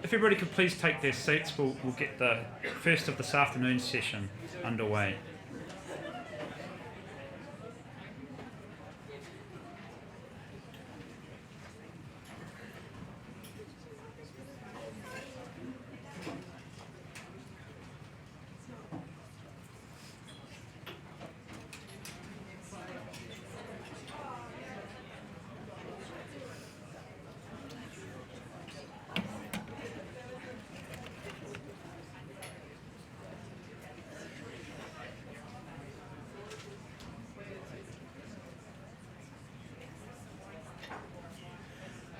if everybody could please take their seats, we'll get the first of this afternoon's session underway.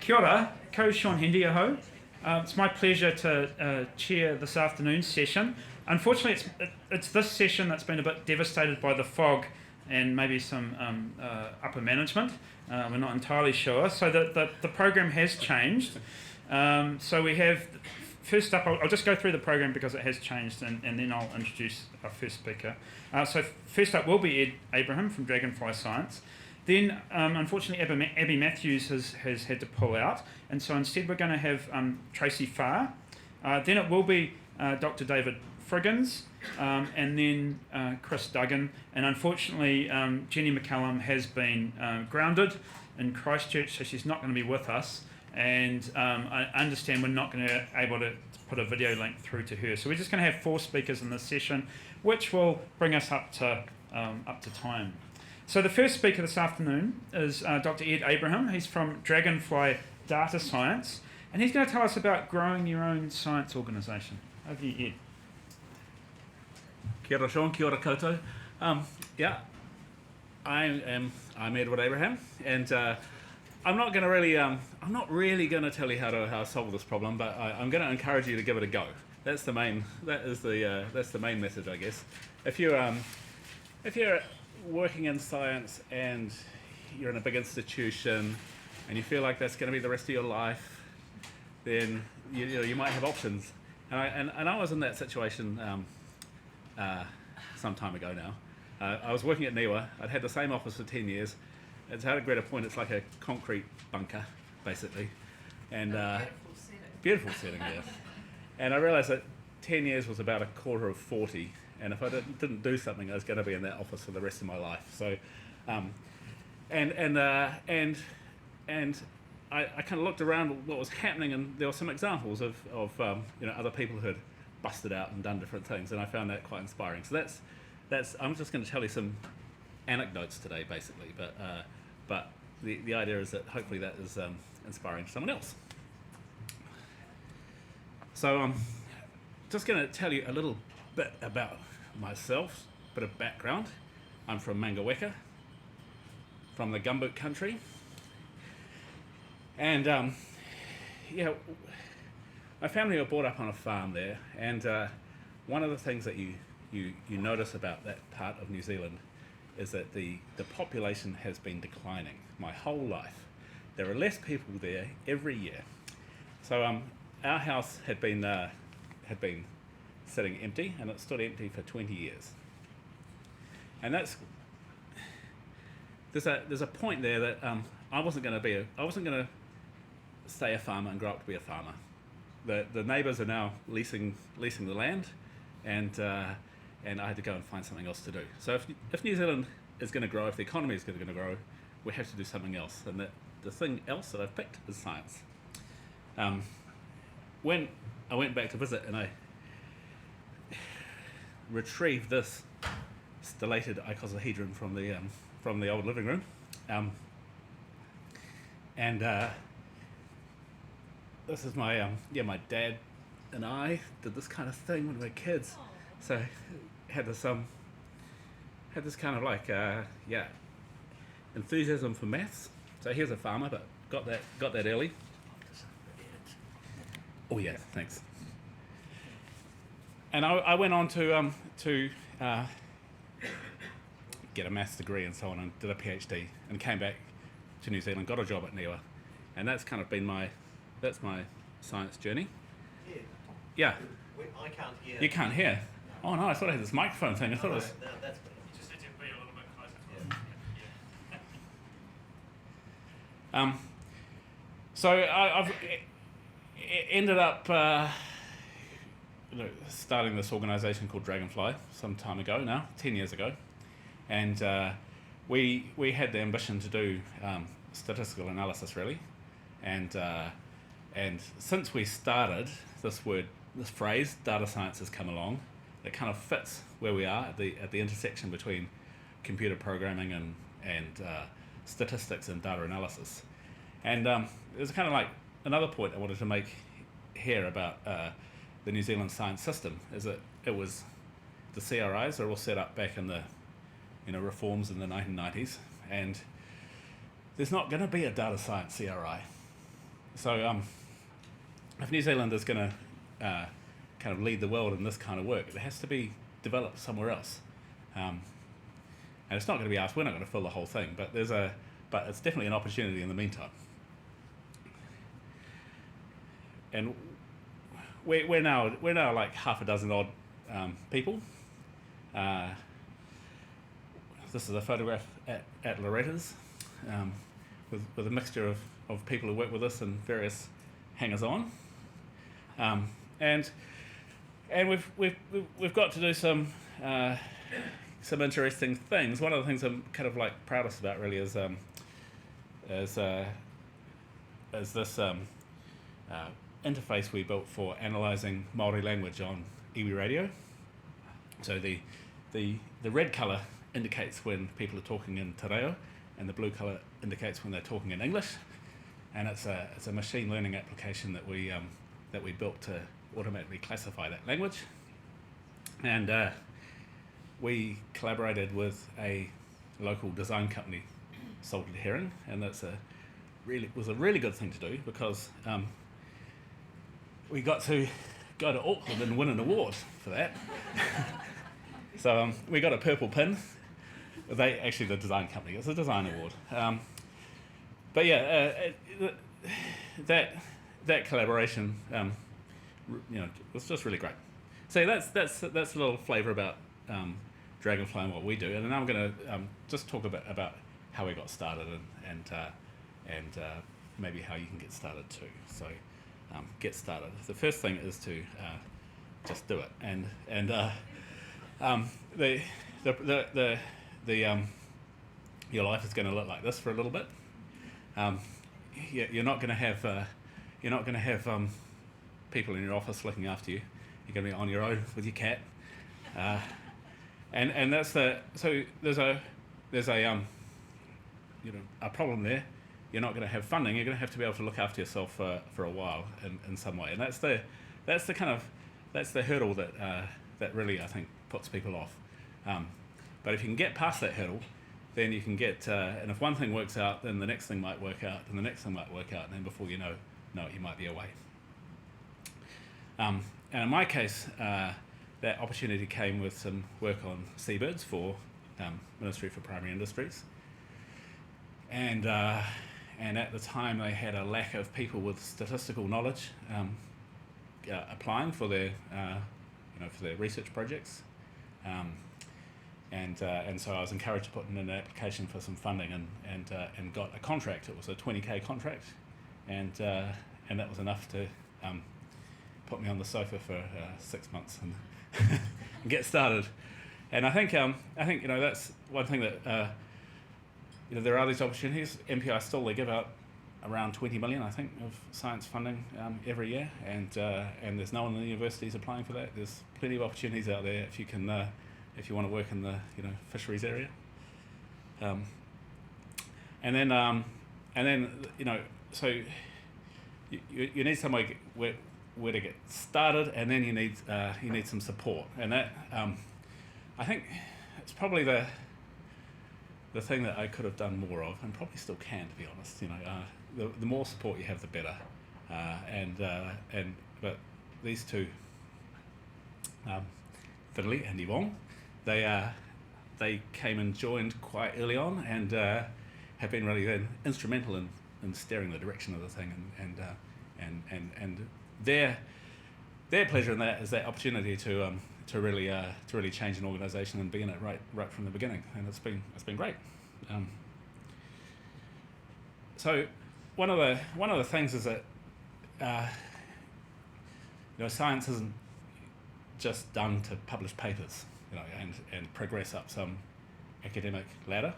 Kia ora, ko Sean Hendy aho. It's my pleasure to chair this afternoon's session. Unfortunately, it's this session that's been a bit devastated by the fog and maybe some upper management. We're not entirely sure. So the program has changed. So we have, first up, I'll just go through the program because it has changed, and then I'll introduce our first speaker. So first up will be Ed Abraham from Dragonflow Science. Then, unfortunately, Abby Matthews has had to pull out, and so instead we're going to have Tracy Farr. Then it will be Dr. David Friggins, and then Chris Duggan. And unfortunately, Jenny McCallum has been grounded in Christchurch, so she's not going to be with us. And I understand we're not going to be able to put a video link through to her. So we're just going to have 4 speakers in this session, which will bring us up to time. So the first speaker this afternoon is Dr. Ed Abraham. He's from Dragonfly Data Science, and he's going to tell us about growing your own science organisation. Over to you, Ed. Kia ora Sean, kia ora koutou. I'm Edward Abraham, and I'm not really going to tell you how to solve this problem, but I'm going to encourage you to give it a go. That's the main message, I guess. If you're working in science and you're in a big institution and you feel like that's going to be the rest of your life, then you might have options. And I was in that situation some time ago now. I was working at NIWA. I'd had the same office for 10 years. It's at a greater point, it's like a concrete bunker, basically. And beautiful setting, yeah. And I realised that 10 years was about a quarter of 40. And if I didn't do something, I was going to be in that office for the rest of my life. So, and I kind of looked around what was happening, and there were some examples of other people who had busted out and done different things, and I found that quite inspiring. So that's I'm just going to tell you some anecdotes today, basically. But the idea is that hopefully that is inspiring to someone else. So I'm just going to tell you a little bit about myself, a bit of background. I'm from Mangaweka, from the gumboot country, and my family were brought up on a farm there. And one of the things that you notice about that part of New Zealand is that the population has been declining my whole life. There are less people there every year. So our house had been sitting empty, and it stood empty for 20 years. And there's a point there that I wasn't going to stay a farmer and grow up to be a farmer. The neighbours are now leasing the land, and I had to go and find something else to do. So if New Zealand is going to grow, if the economy is going to grow, we have to do something else. And the thing else that I've picked is science. When I went back to visit, and I retrieved this stellated icosahedron from the old living room, and this is my my dad and I did this kind of thing when we were kids. So had this kind of like enthusiasm for maths. So here's a farmer, but got that early. Oh yeah, thanks. And I went on to get a maths degree and so on, and did a PhD, and came back to New Zealand, got a job at NIWA, and that's kind of been my science journey. Yeah. I can't hear. You can't hear? No. Oh no, I thought I had this microphone thing. I thought it was. No, that's better. You just need to be a little bit closer to So I've ended up starting this organisation called Dragonflow some time ago now, 10 years ago, and we had the ambition to do statistical analysis really, and since we started, this phrase data science has come along. It kind of fits where we are at the intersection between computer programming and statistics and data analysis. And there's kind of like another point I wanted to make here about the New Zealand science system is that it was the CRIs are all set up back in the reforms in the 1990s, and there's not going to be a data science CRI. So if New Zealand is going to kind of lead the world in this kind of work, it has to be developed somewhere else. And it's not going to be us. We're not going to fill the whole thing, but it's definitely an opportunity in the meantime. And we're now like half a dozen odd people. This is a photograph at Loretta's with a mixture of people who work with us and various hangers-on, and we've got to do some interesting things. One of the things I'm kind of like proudest about really is this interface we built for analysing Māori language on iwi radio. So the red colour indicates when people are talking in te reo, and the blue colour indicates when they're talking in English. And it's a machine learning application that we built to automatically classify that language. And we collaborated with a local design company, Salted Herring, and was a really good thing to do because we got to go to Auckland and win an award for that. So we got a purple pin. The design company, it's a design award. But yeah, that collaboration, was just really great. So that's a little flavour about Dragonflow and what we do, and then I'm going to just talk a bit about how we got started and maybe how you can get started too. So get started. The first thing is to just do it, and your life is going to look like this for a little bit. You're not going to have people in your office looking after you. You're going to be on your own with your cat, and that's so there's a problem there. You're not going to have funding. You're going to have to be able to look after yourself for a while in some way, and that's the hurdle that really I think puts people off. But if you can get past that hurdle, then you can get, and if one thing works out, then the next thing might work out, and the next thing might work out, and then before you know it, you might be away. And in my case, that opportunity came with some work on seabirds for Ministry for Primary Industries. And at the time, they had a lack of people with statistical knowledge applying for their research projects. And so I was encouraged to put in an application for some funding and got a contract. It was a 20k contract, and that was enough to put me on the sofa for 6 months and get started. And I think that's one thing that there are these opportunities. MPI still they give out around 20 million I think of science funding every year, and there's no one in the universities applying for that. There's plenty of opportunities out there if you can. If you want to work in the fisheries area, and then so you need somewhere where to get started, and then you need some support, and that I think it's probably the thing that I could have done more of, and probably still can, to be honest. The more support you have, the better, but these two, Fiddly and Yvonne. They came and joined quite early on, and have been really then instrumental in steering the direction of the thing, and their pleasure in that is that opportunity to really change an organisation and be in it right from the beginning, and it's been great. So one of the things is that science isn't just done to publish papers, and progress up some academic ladder.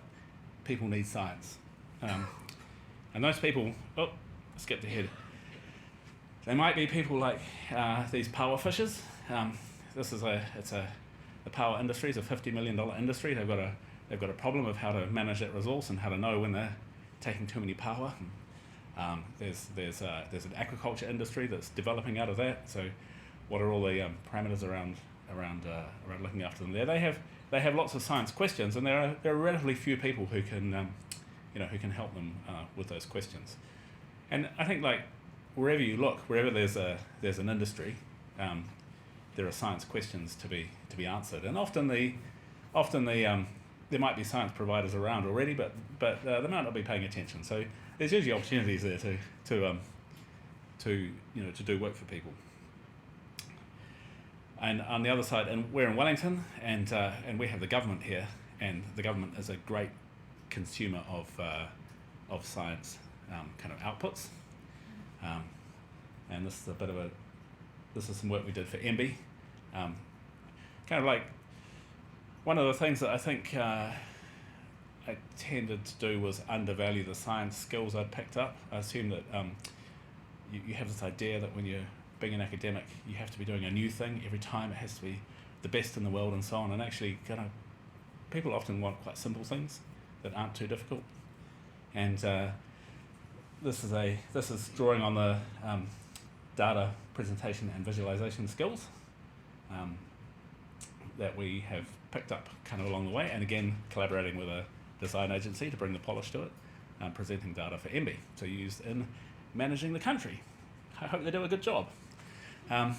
People need science, and those people. Oh, skipped ahead. They might be people like these power fishers. The power industry is a $50 million industry. They've got a problem of how to manage that resource and how to know when they're taking too many power. There's an aquaculture industry that's developing out of that. So, what are all the parameters around looking after them there? They have lots of science questions, and there are relatively few people who can help them with those questions. And I think wherever you look, wherever there's an industry, there are science questions to be answered, and often there might be science providers around already, but they might not be paying attention. So there's usually opportunities there to do work for people. And on the other side, and we're in Wellington, and we have the government here, and the government is a great consumer of science kind of outputs. And this is some work we did for MB. Kind of like one of the things that I think I tended to do was undervalue the science skills I'd picked up. I assume that you have this idea that when you're being an academic, you have to be doing a new thing every time. It has to be the best in the world and so on. And actually, people often want quite simple things that aren't too difficult. And this is drawing on the data presentation and visualization skills that we have picked up kind of along the way, and again collaborating with a design agency to bring the polish to it, presenting data for MB, so used in managing the country. I hope they do a good job. Got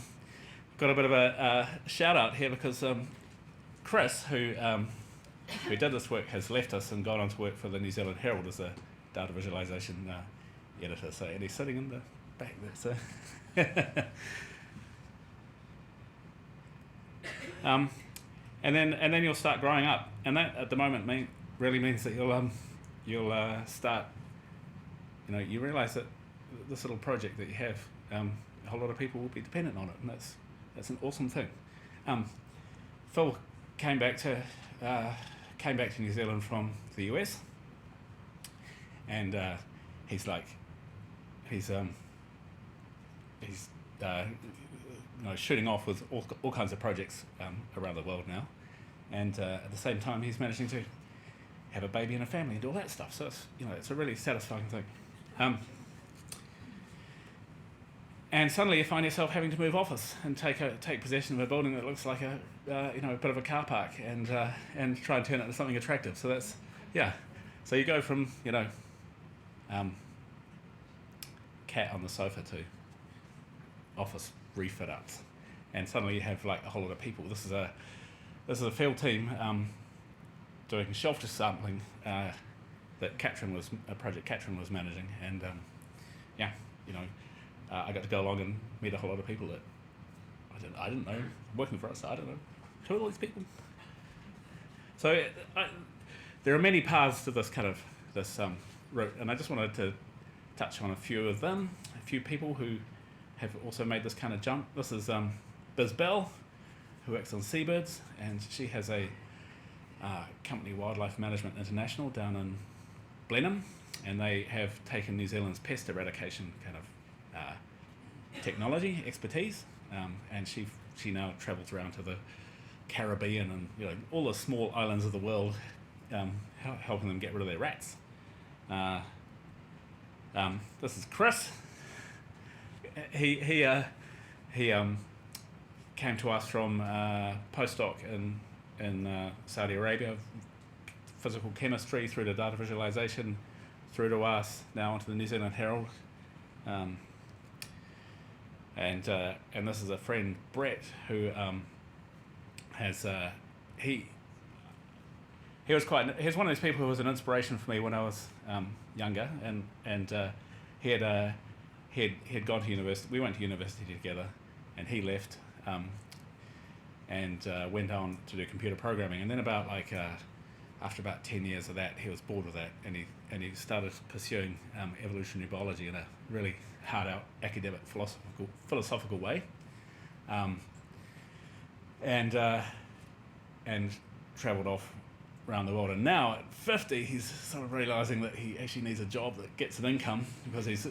a bit of a shout out here because Chris, who did this work, has left us and gone on to work for the New Zealand Herald as a data visualization editor. So, and he's sitting in the back there. So, and then you'll start growing up, and that at the moment really means that you'll start. You realise that this little project that you have, a whole lot of people will be dependent on it, and that's an awesome thing. Phil came back to New Zealand from the US, and he's shooting off with all kinds of projects around the world now, and at the same time he's managing to have a baby and a family and do all that stuff. So it's a really satisfying thing. And suddenly you find yourself having to move office and take possession of a building that looks like a bit of a car park, and try and turn it into something attractive. So that's So you go from cat on the sofa to office refit ups, and suddenly you have like a whole lot of people. This is a field team doing shelter sampling that Project Katrin was managing, and I got to go along and meet a whole lot of people that I didn't know working for us. I don't know who are all these people. So there are many paths to this route, and I just wanted to touch on a few of them. A few people who have also made this kind of jump. This is Misspells, who works on seabirds, and she has a company, Wildlife Management International, down in Blenheim, and they have taken New Zealand's pest eradication kind of technology expertise, and she now travels around to the Caribbean and all the small islands of the world, helping them get rid of their rats. This is Chris. He came to us from postdoc in Saudi Arabia, physical chemistry through to data visualization, through to us, now onto the New Zealand Herald. And this is a friend, Brett, who has he was he's one of those people who was an inspiration for me when I was younger, and he had gone to university. We went to university together, and he left and went on to do computer programming. And then after about 10 years of that, he was bored with that, and he started pursuing evolutionary biology in a really hard out academic philosophical way. and travelled off around the world. And now at 50, he's sort of realising that he actually needs a job that gets an income, because he's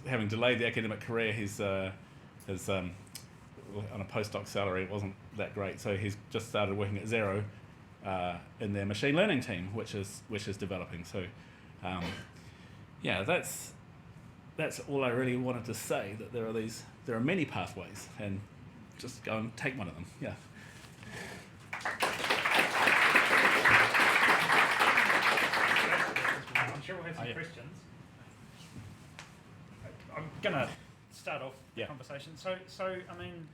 having delayed the academic career. He's on a postdoc salary. It wasn't that great, so he's just started working at Xero in their machine learning team, which is developing. So that's all I really wanted to say, that there are many pathways, and just go and take one of them. Yeah. I'm sure we'll have some questions. I'm going to start off the conversation. So I mean,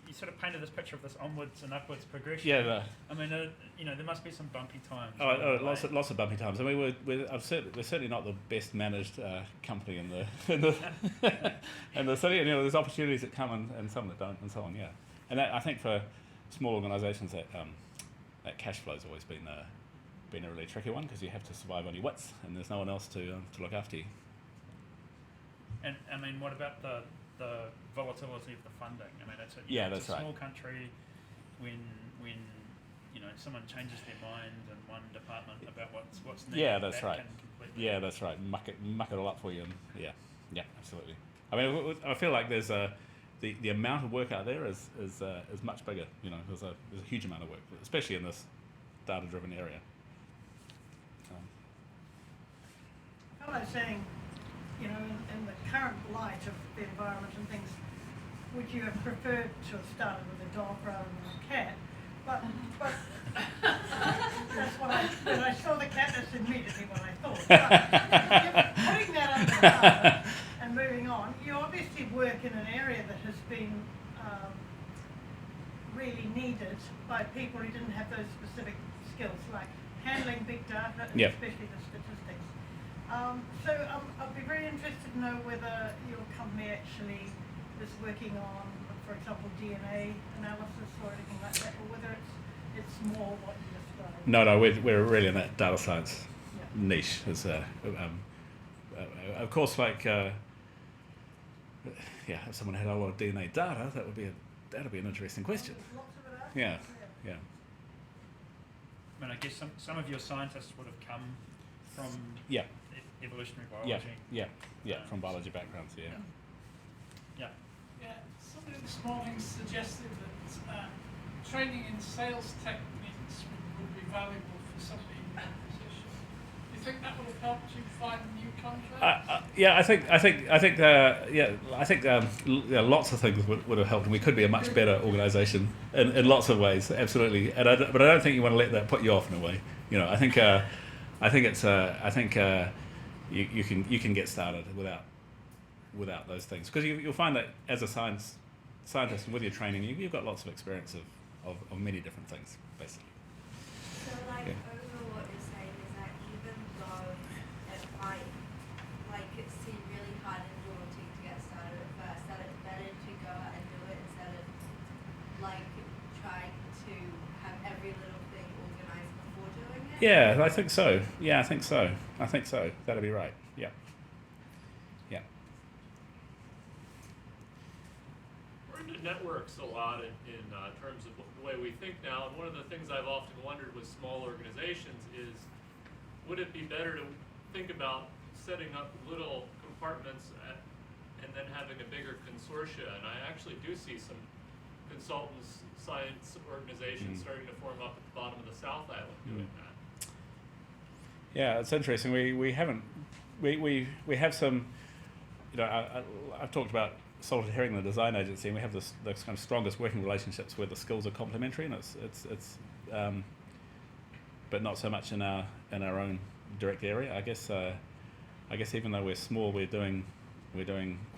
you sort of painted this picture of this onwards and upwards progression. Yeah. I mean, there must be some bumpy times. Lots of bumpy times. I mean, we're certainly not the best managed company in the in the city. And there's opportunities that come and some that don't, and so on. Yeah, and that, I think for small organisations that cash flow's always been a really tricky one, because you have to survive on your wits, and there's no one else to look after you. And I mean, what about the volatility of the funding? I mean, it's a small country. When someone changes their mind in one department about what's needed, that's right. Yeah, that's right. Muck it all up for you. And yeah, absolutely. I mean, I feel like there's the amount of work out there is much bigger. There's a huge amount of work, especially in this data-driven area. I was saying, in the current light of the environment and things, would you have preferred to have started with a dog rather than a cat? But that's when I saw the cat, that's immediately what I thought. But putting that under the cover and moving on, you obviously work in an area that has been really needed by people who didn't have those specific skills, like handling big data, and especially the statistics. So I'd be very interested to know whether your company actually is working on, for example, DNA analysis or anything like that, or whether it's more what you described. No, we're really in that data science niche. It's, of course, like if someone had a lot of DNA data, that'd be an interesting question. Lots of it out. Yeah. I mean, I guess some of your scientists would have come from evolutionary biology. From biology backgrounds. Yeah. Somebody this morning suggested that training in sales techniques would be valuable for somebody in that position. Do you think that would have helped you find new contracts? I think lots of things would have helped, and we could be a much better organisation in lots of ways, absolutely. But I don't think you want to let that put you off in a way. I think you can get started without those things, because you'll find that as a scientist and with your training, you've got lots of experience of many different things, basically. So overall what you're saying is that even though it might seem really hard and daunting to get started at first, that it's better to go out and do it instead of trying to have every little thing organised before doing it? Yeah, I think so. I think so. That'll be right. Yeah. We're into networks a lot in terms of the way we think now, and one of the things I've often wondered with small organizations is, would it be better to think about setting up little compartments and then having a bigger consortia? And I actually do see some consultants, science organizations starting to form up at the bottom of the South Island doing that. Yeah, it's interesting. We have some. I've talked about Salted Herring, the design agency, and we have the kind of strongest working relationships where the skills are complementary, and it's but not so much in our own direct area. I guess even though we're small, we're doing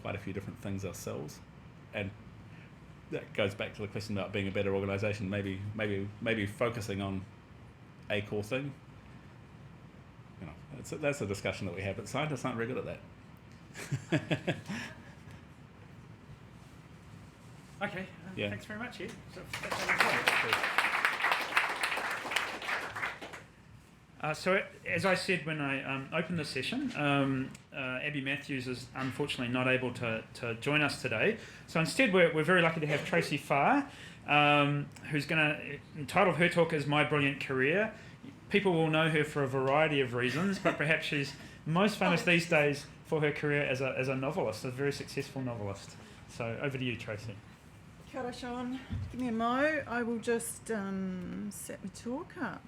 quite a few different things ourselves, and that goes back to the question about being a better organisation. Maybe focusing on a core thing. That's a discussion that we have, but scientists aren't very good at that. Okay, thanks very much, Ed. So as I said when I opened the session, Abby Matthews is unfortunately not able to join us today. So instead we're very lucky to have Tracy Farr, who's going to entitle her talk as My Brilliant Career. People will know her for a variety of reasons, but perhaps she's most famous these days for her career as a novelist, a very successful novelist. So over to you, Tracy. Kia ora, Sean. Give me a mo. I will just set my talk up.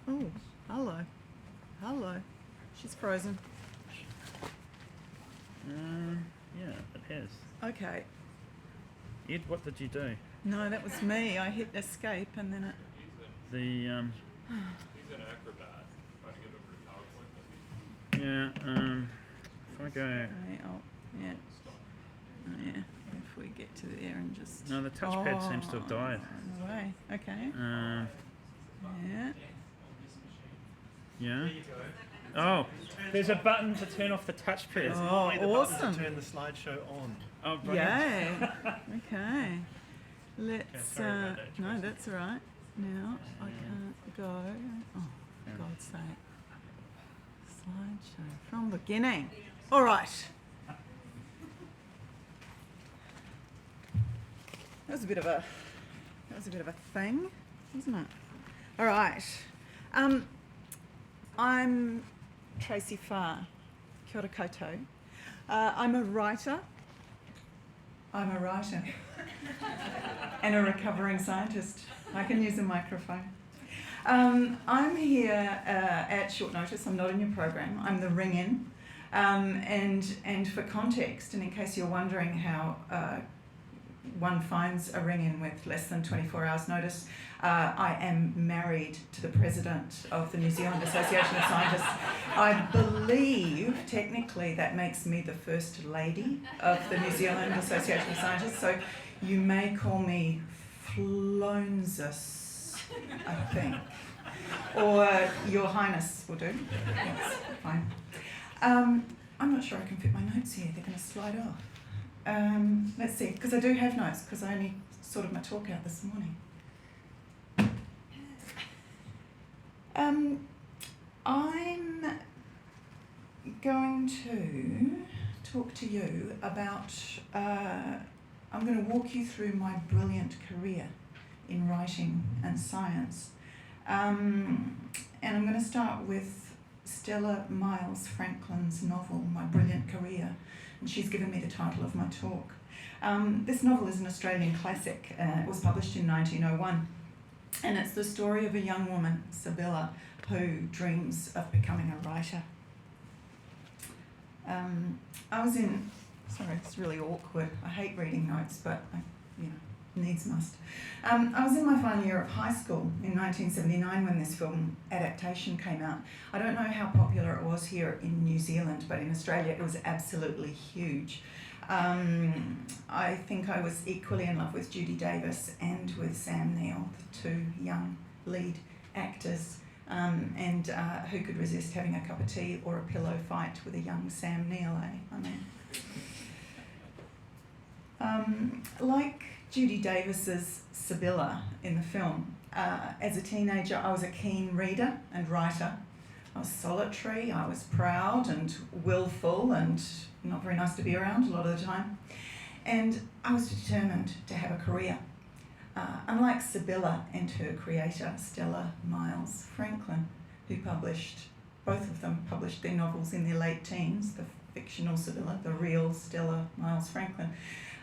Oh, hello. Hello. She's frozen. Yeah, it has. Okay. Ed, what did you do? No, that was me. I hit escape and then it... The He's an acrobat. Trying to get over to PowerPoint. yeah. If I go. Okay, yeah. Oh, yeah. If we get to there and just... No, the touchpad seems to have died. No way. Okay. Yeah. Yeah. Oh, there's a button to turn off the touchpad. Oh, awesome. To turn the slideshow on. Oh, brilliant. Yay. Okay. Let's... sorry about that, no, Tracy. that's all right. Now I can't go... Oh, for God's sake. Slideshow from beginning. All right. That was a bit of a thing, wasn't it? All right. I'm Tracy Farr. Kia ora koutou. I'm a writer. I'm a writer. And a recovering scientist. I can use a microphone. I'm here at short notice. I'm not in your program. I'm the ring-in. And for context, and in case you're wondering how one finds a ring-in with less than 24 hours notice, I am married to the president of the New Zealand Association of Scientists. I believe, technically, that makes me the first lady of the New Zealand Association of Scientists, so you may call me Flonzus, I think. Or Your Highness will do. That's fine. I'm not sure I can fit my notes here. They're going to slide off. Let's see, because I do have notes, because I only sorted my talk out this morning. I'm going to talk to you about, I'm going to walk you through my brilliant career in writing and science. And I'm going to start with Stella Miles Franklin's novel, My Brilliant Career, and she's given me the title of my talk. This novel is an Australian classic. It was published in 1901, and it's the story of a young woman, Sibylla, who dreams of becoming a writer. I was in, sorry, it's really awkward. I hate reading notes, but needs must. I was in my final year of high school in 1979 when this film adaptation came out. I don't know how popular it was here in New Zealand, but in Australia it was absolutely huge. I think I was equally in love with Judy Davis and with Sam Neill, the two young lead actors, and who could resist having a cup of tea or a pillow fight with a young Sam Neill, eh? I mean, like Judy Davis's Sibylla in the film, as a teenager I was a keen reader and writer. I was solitary, I was proud and willful and not very nice to be around a lot of the time. And I was determined to have a career. Unlike Sibylla and her creator, Stella Miles Franklin, who both of them published their novels in their late teens, the fictional Sibylla, the real Stella Miles Franklin,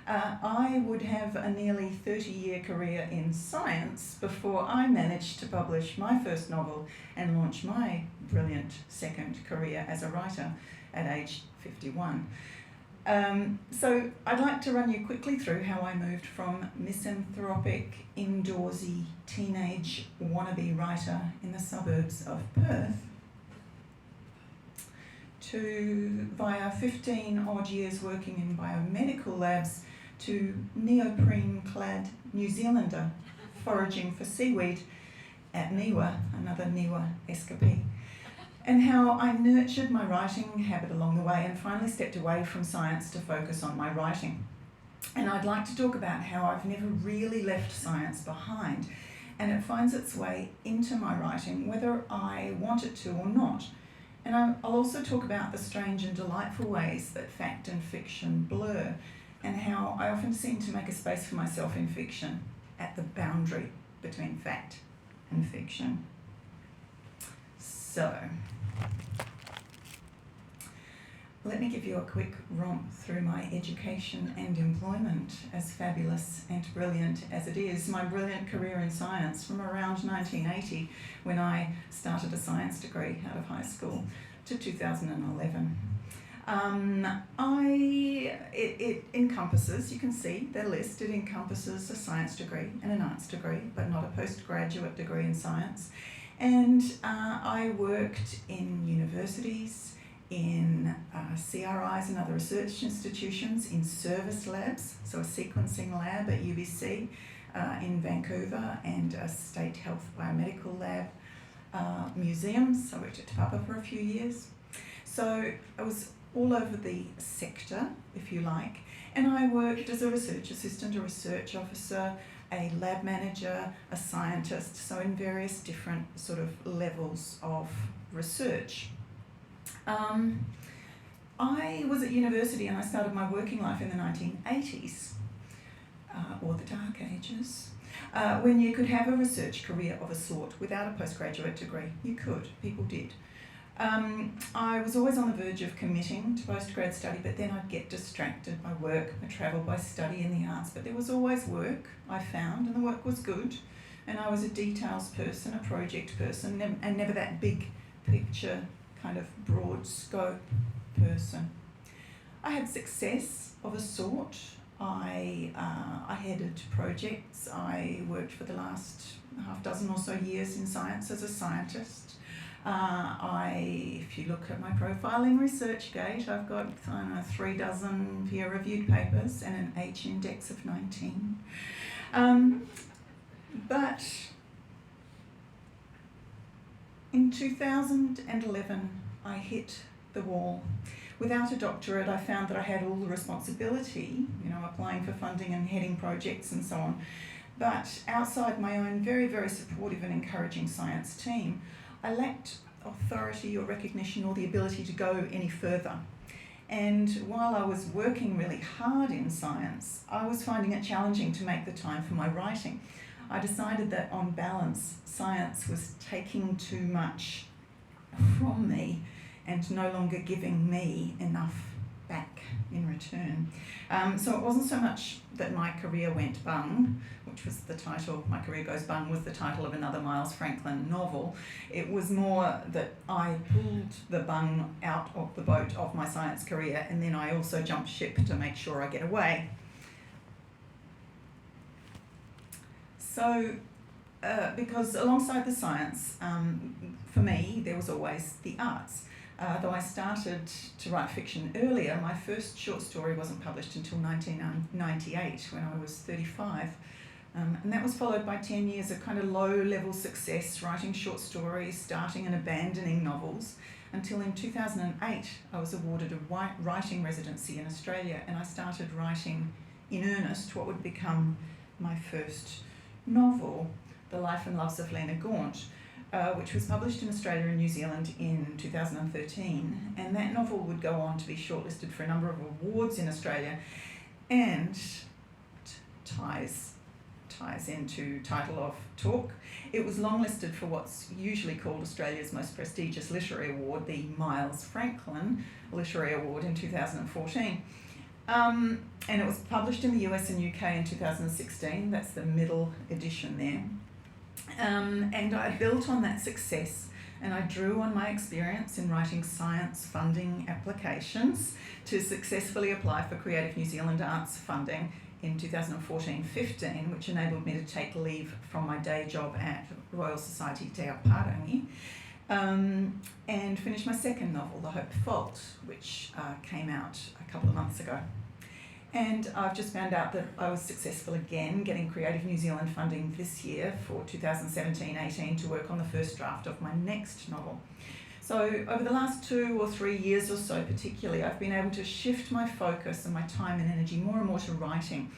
I would have a nearly 30-year career in science before I managed to publish my first novel and launch my brilliant second career as a writer at age 51. So I'd like to run you quickly through how I moved from misanthropic, indoorsy, teenage wannabe writer in the suburbs of Perth to, via 15 odd years working in biomedical labs, to neoprene-clad New Zealander foraging for seaweed at Niwa, another Niwa escapee, and how I nurtured my writing habit along the way and finally stepped away from science to focus on my writing. And I'd like to talk about how I've never really left science behind, and it finds its way into my writing whether I want it to or not. And I'll also talk about the strange and delightful ways that fact and fiction blur, and how I often seem to make a space for myself in fiction at the boundary between fact and fiction. So, let me give you a quick romp through my education and employment, as fabulous and brilliant as it is. My brilliant career in science from around 1980, when I started a science degree out of high school, to 2011. It encompasses, you can see the list, it encompasses a science degree and an arts degree, but not a postgraduate degree in science. And I worked in universities, in CRIs and other research institutions, in service labs, so a sequencing lab at UBC in Vancouver, and a state health biomedical lab, museums. I worked at Te Papa for a few years. So I was all over the sector, if you like, and I worked as a research assistant, a research officer, a lab manager, a scientist, so in various different sort of levels of research. I was at university and I started my working life in the 1980s, or the dark ages, when you could have a research career of a sort without a postgraduate degree. You could, people did. I was always on the verge of committing to postgrad study, but then I'd get distracted by work, by travel, by study in the arts. But there was always work, I found, and the work was good. And I was a details person, a project person, and never that big picture, kind of broad scope person. I had success of a sort. I headed projects. I worked for the last half dozen or so years in science as a scientist. If you look at my profile in ResearchGate, I've got 3 dozen peer-reviewed papers and an H index of 19. But in 2011, I hit the wall. Without a doctorate, I found that I had all the responsibility, applying for funding and heading projects and so on. But outside my own very, very supportive and encouraging science team, I lacked authority or recognition or the ability to go any further. And while I was working really hard in science, I was finding it challenging to make the time for my writing. I decided that on balance, science was taking too much from me and no longer giving me enough back in return. So it wasn't so much that my career went bung, which was the title, My Career Goes Bung was the title of another Miles Franklin novel. It was more that I pulled the bung out of the boat of my science career, and then I also jumped ship to make sure I get away. So, because alongside the science, for me, there was always the arts. Though I started to write fiction earlier, my first short story wasn't published until 1998, when I was 35. And that was followed by 10 years of kind of low-level success, writing short stories, starting and abandoning novels, until in 2008 I was awarded a writing residency in Australia, and I started writing in earnest what would become my first novel, The Life and Loves of Lena Gaunt, which was published in Australia and New Zealand in 2013, and that novel would go on to be shortlisted for a number of awards in Australia, and ties into title of talk. It was longlisted for what's usually called Australia's most prestigious literary award, the Miles Franklin Literary Award in 2014. And it was published in the US and UK in 2016, that's the middle edition there. And I built on that success, and I drew on my experience in writing science funding applications to successfully apply for Creative New Zealand Arts funding in 2014-15, which enabled me to take leave from my day job at Royal Society Te Aoparangi, and finish my second novel, The Hope Fault, which came out a couple of months ago. And I've just found out that I was successful again getting Creative New Zealand funding this year for 2017-18 to work on the first draft of my next novel. So over the last 2 or 3 years or so particularly, I've been able to shift my focus and my time and energy more and more to writing,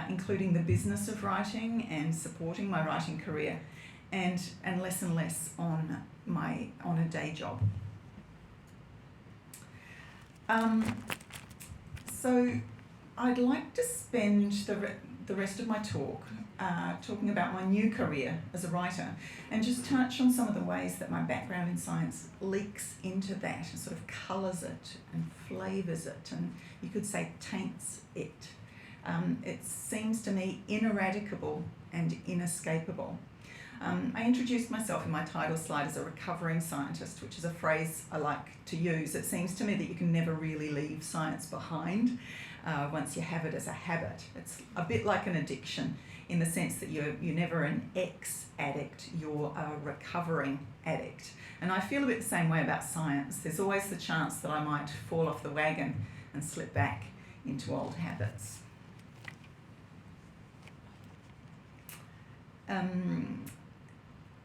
including the business of writing and supporting my writing career, and less on a day job. So I'd like to spend the rest of my talk talking about my new career as a writer and just touch on some of the ways that my background in science leaks into that and sort of colours it and flavours it and you could say taints it. It seems to me ineradicable and inescapable. I introduced myself in my title slide as a recovering scientist, which is a phrase I like to use. It seems to me that you can never really leave science behind once you have it as a habit. It's a bit like an addiction in the sense that you're never an ex-addict, you're a recovering addict. And I feel a bit the same way about science. There's always the chance that I might fall off the wagon and slip back into old habits.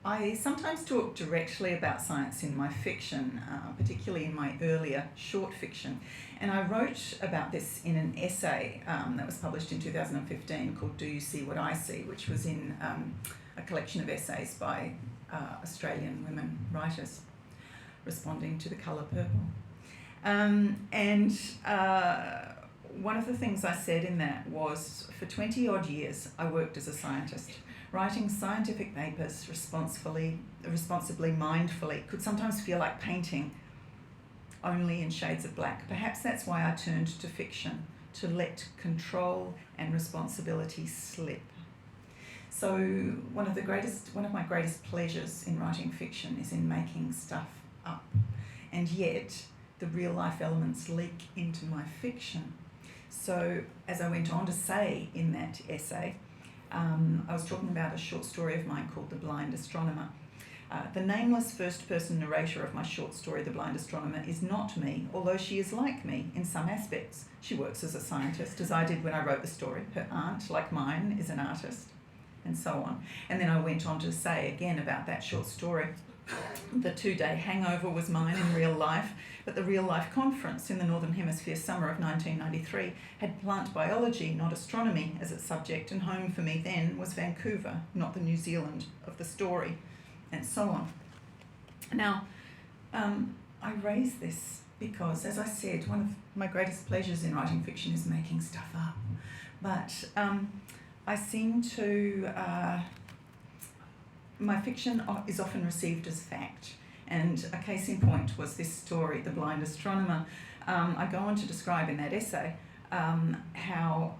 I sometimes talk directly about science in my fiction, particularly in my earlier short fiction. And I wrote about this in an essay that was published in 2015 called Do You See What I See, which was in a collection of essays by Australian women writers responding to the colour purple. One of the things I said in that was, for 20 odd years, I worked as a scientist. Writing scientific papers responsibly, mindfully, could sometimes feel like painting only in shades of black. Perhaps that's why I turned to fiction, to let control and responsibility slip. So one of my greatest pleasures in writing fiction is in making stuff up. And yet, the real life elements leak into my fiction. So, as I went on to say in that essay, I was talking about a short story of mine called The Blind Astronomer. The nameless first-person narrator of my short story, The Blind Astronomer, is not me, although she is like me in some aspects. She works as a scientist, as I did when I wrote the story. Her aunt, like mine, is an artist, and so on. And then I went on to say again about that short story. The 2-day hangover was mine in real life, but the real life conference in the Northern Hemisphere summer of 1993 had plant biology, not astronomy, as its subject, and home for me then was Vancouver, not the New Zealand of the story, and so on. Now, I raise this because, as I said, one of my greatest pleasures in writing fiction is making stuff up. But I seem to... my fiction is often received as fact, and a case in point was this story, The Blind Astronomer. I go on to describe in that essay how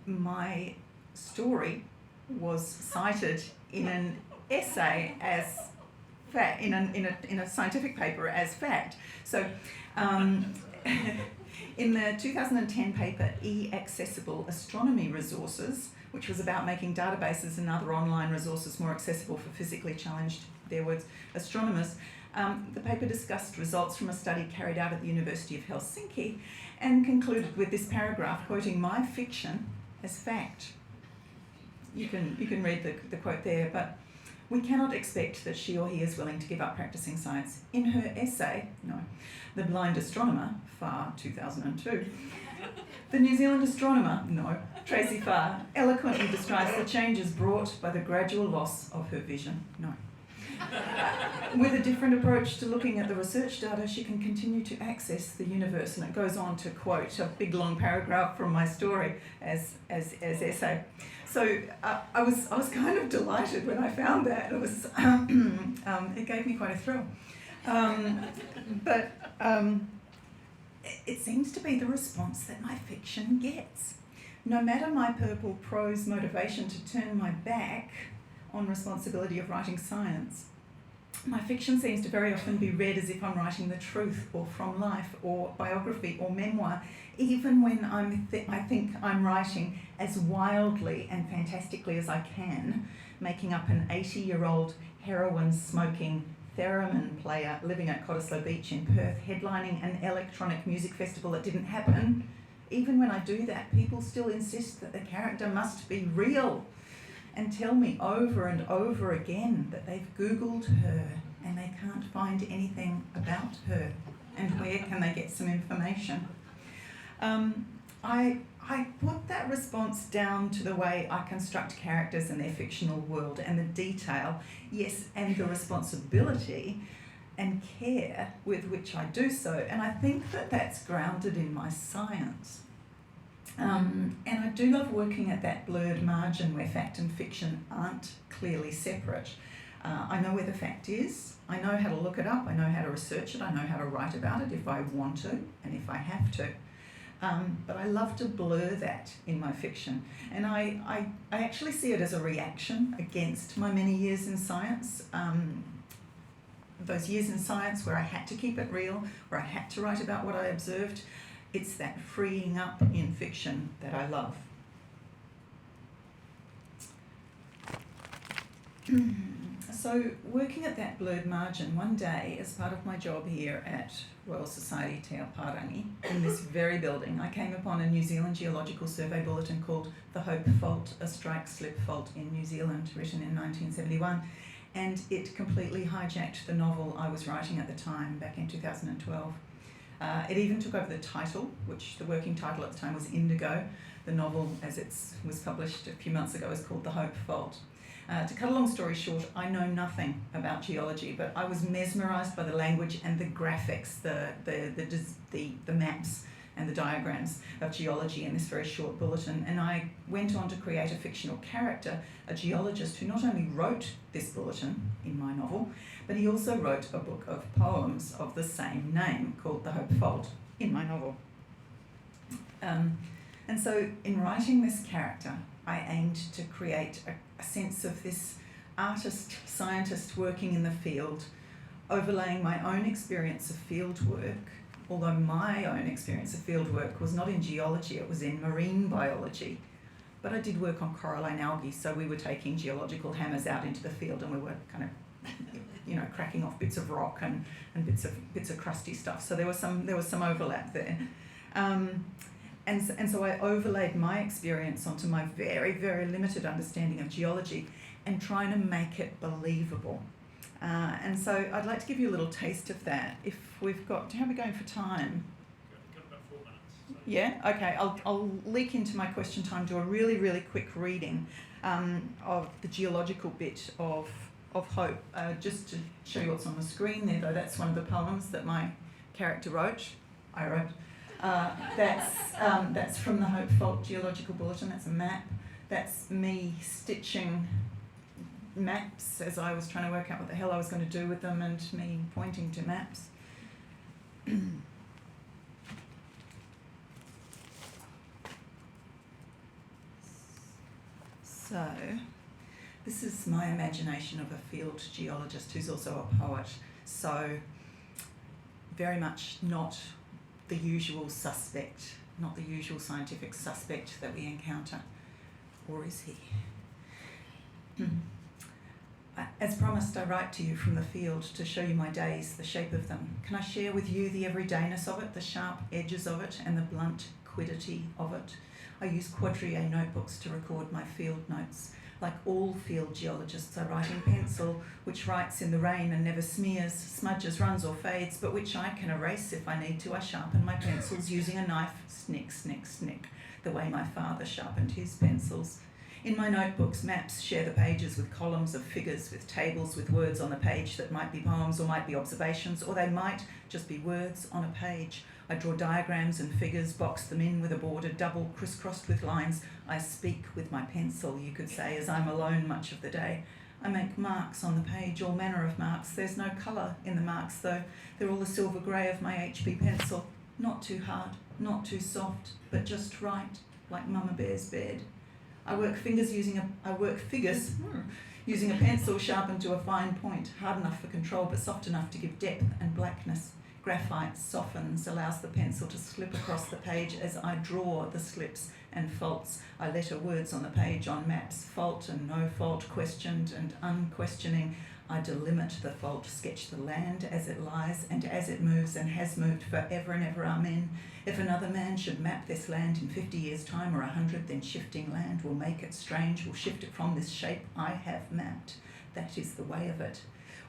my story was cited in an essay as fact, in a scientific paper as fact. So in the 2010 paper E-Accessible Astronomy Resources, which was about making databases and other online resources more accessible for physically challenged, their words, astronomers, the paper discussed results from a study carried out at the University of Helsinki and concluded with this paragraph quoting my fiction as fact. You can read the quote there, but we cannot expect that she or he is willing to give up practicing science. In her essay, The Blind Astronomer, Farr, 2002, the New Zealand astronomer, Tracy Farr, eloquently describes the changes brought by the gradual loss of her vision, With a different approach to looking at the research data, she can continue to access the universe. And it goes on to quote a big long paragraph from my story as essay. So I was kind of delighted when I found that. It was it gave me quite a thrill. But it seems to be the response that my fiction gets. No matter my purple prose motivation to turn my back on responsibility of writing science, my fiction seems to very often be read as if I'm writing the truth or from life or biography or memoir, even when I think I'm writing as wildly and fantastically as I can, making up an 80-year-old heroin-smoking theremin player living at Cottesloe Beach in Perth, headlining an electronic music festival that didn't happen. Even when I do that, people still insist that the character must be real and tell me over and over again that they've Googled her and they can't find anything about her, and where can they get some information. I put that response down to the way I construct characters in their fictional world and the detail, yes, and the responsibility and care with which I do so. And I think that that's grounded in my science. And I do love working at that blurred margin where fact and fiction aren't clearly separate. I know where the fact is, I know how to look it up, I know how to research it, I know how to write about it if I want to and if I have to. But I love to blur that in my fiction. And I actually see it as a reaction against my many years in science. Those years in science where I had to keep it real, where I had to write about what I observed, it's that freeing up in fiction that I love. So working at that blurred margin, one day as part of my job here at Royal Society Te Aoparangi, in this very building, I came upon a New Zealand Geological Survey bulletin called The Hope Fault, a strike-slip fault in New Zealand, written in 1971, and it completely hijacked the novel I was writing at the time, back in 2012. It even took over the title, which the working title at the time was Indigo. The novel, as it was published a few months ago, is called The Hope Fault. To cut a long story short, I know nothing about geology, but I was mesmerised by the language and the graphics, the maps and the diagrams of geology in this very short bulletin. And I went on to create a fictional character, a geologist who not only wrote this bulletin in my novel, but he also wrote a book of poems of the same name called The Hope Fault in my novel. And so in writing this character, I aimed to create a sense of this artist, scientist working in the field, overlaying my own experience of field work, although my own experience of field work was not in geology, it was in marine biology. But I did work on coralline algae, so we were taking geological hammers out into the field and we were kind of cracking off bits of rock and bits of crusty stuff. So there was some overlap there. And so I overlaid my experience onto my very, very limited understanding of geology and trying to make it believable. And so I'd like to give you a little taste of that. If we've got, how are we going for time? Got about 4 minutes. So. Yeah, okay, I'll leak into my question time, do a really, really quick reading of the geological bit of Hope. Just to show you what's on the screen there, though, that's one of the poems that my character wrote. I wrote. That's from the Hope Fault Geological Bulletin. That's a map. That's me stitching maps as I was trying to work out what the hell I was going to do with them, and me pointing to maps. So, this is my imagination of a field geologist who's also a poet. So, very much not the usual suspect, not the usual scientific suspect that we encounter. Or is he? As promised, I write to you from the field to show you my days, the shape of them. Can I share with you the everydayness of it, the sharp edges of it, and the blunt quiddity of it? I use quadrille notebooks to record my field notes. Like all field geologists, I write in pencil, which writes in the rain and never smears, smudges, runs or fades, but which I can erase if I need to. I sharpen my pencils using a knife, snick, snick, snick, the way my father sharpened his pencils. In my notebooks, maps share the pages with columns of figures, with tables with words on the page that might be poems or might be observations, or they might just be words on a page. I draw diagrams and figures, box them in with a border, double, crisscrossed with lines. I speak with my pencil, you could say, as I'm alone much of the day. I make marks on the page, all manner of marks. There's no colour in the marks, though. They're all the silver grey of my HB pencil. Not too hard, not too soft, but just right, like Mama Bear's bed. I work figures using a pencil sharpened to a fine point, hard enough for control but soft enough to give depth and blackness. Graphite softens, allows the pencil to slip across the page as I draw the slips and faults. I letter words on the page on maps, fault and no fault, questioned and unquestioning. I delimit the fault, sketch the land as it lies and as it moves and has moved forever and ever, amen. If another man should map this land in 50 years' time or 100, then shifting land will make it strange, will shift it from this shape I have mapped. That is the way of it.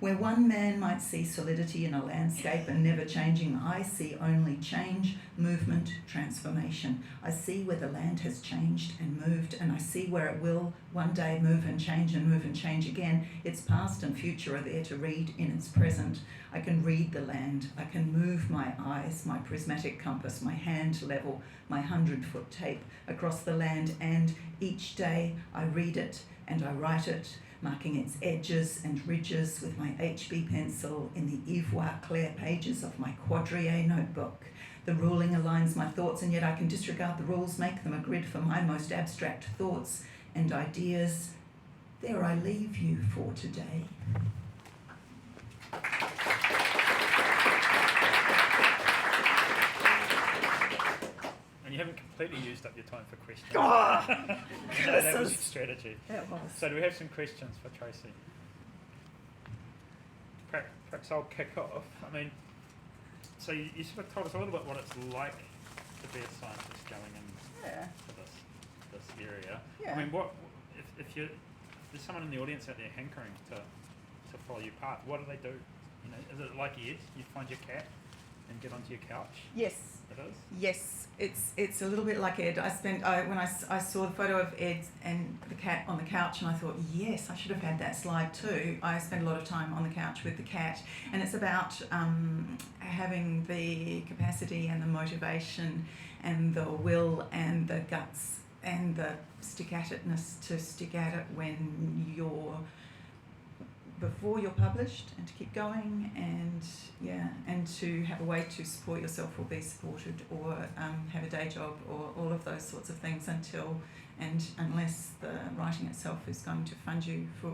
Where one man might see solidity in a landscape and never changing, I see only change, movement, transformation. I see where the land has changed and moved, and I see where it will one day move and change again. Its past and future are there to read in its present. I can read the land. I can move my eyes, my prismatic compass, my hand level, my 100-foot tape across the land, and each day I read it and I write it, marking its edges and ridges with my HB pencil in the ivoire clair pages of my quadrille notebook. The ruling aligns my thoughts, and yet I can disregard the rules, make them a grid for my most abstract thoughts and ideas. There I leave you for today. And you haven't completely used up your time for questions. That was strategy. That was. So do we have some questions for Tracy? Perhaps I'll kick off. I mean, so you sort of told us a little bit what it's like to be a scientist going into this area. Yeah. I mean, if there's someone in the audience out there hankering to follow your path, what do they do? You know, is it like Ed? You find your cat and get onto your couch? Yes. It is? Yes, it's a little bit like Ed. When I saw the photo of Ed and the cat on the couch, and I thought, yes, I should have had that slide too. I spend a lot of time on the couch with the cat, and it's about having the capacity and the motivation and the will and the guts and the stick-at-itness to stick at it before you're published, and to keep going, and to have a way to support yourself or be supported, or have a day job, or all of those sorts of things unless the writing itself is going to fund you for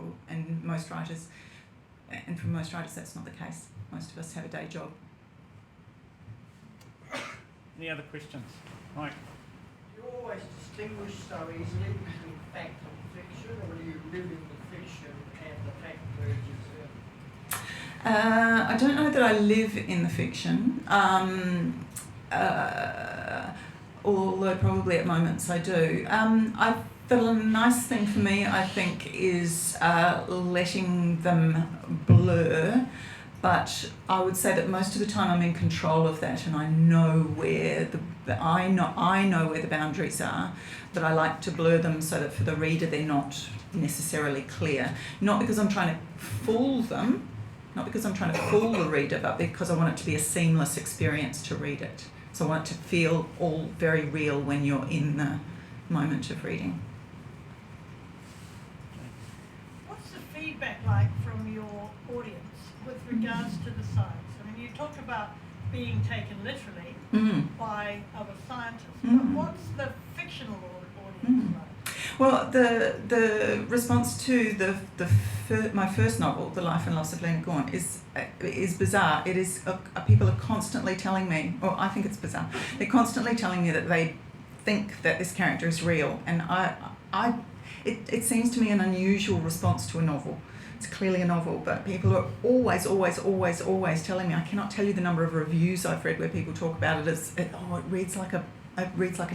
most writers that's not the case. Most of us have a day job. Any other questions? Mike? Do you always distinguish so easily between fact and fiction, or do you live in the fiction and the fact merges in? I don't know that I live in the fiction, although probably at moments I do. The nice thing for me, I think, is letting them blur, but I would say that most of the time I'm in control of that, and I know where I know where the boundaries are, but I like to blur them so that for the reader they're not necessarily clear. Not because I'm trying to fool them, not because I'm trying to fool the reader, but because I want it to be a seamless experience to read it. So I want it to feel all very real when you're in the moment of reading. What's the feedback like from your audience with regards to the science? I mean, you talk about being taken literally by other scientists, but what's the fictional audience like? Well, the response to my first novel, The Life and Loss of Lena Gaunt, is bizarre. It is people are constantly telling me, or I think it's bizarre. They're constantly telling me that they think that this character is real, and it seems to me an unusual response to a novel. It's clearly a novel, but people are always telling me. I cannot tell you the number of reviews I've read where people talk about it as, it reads like a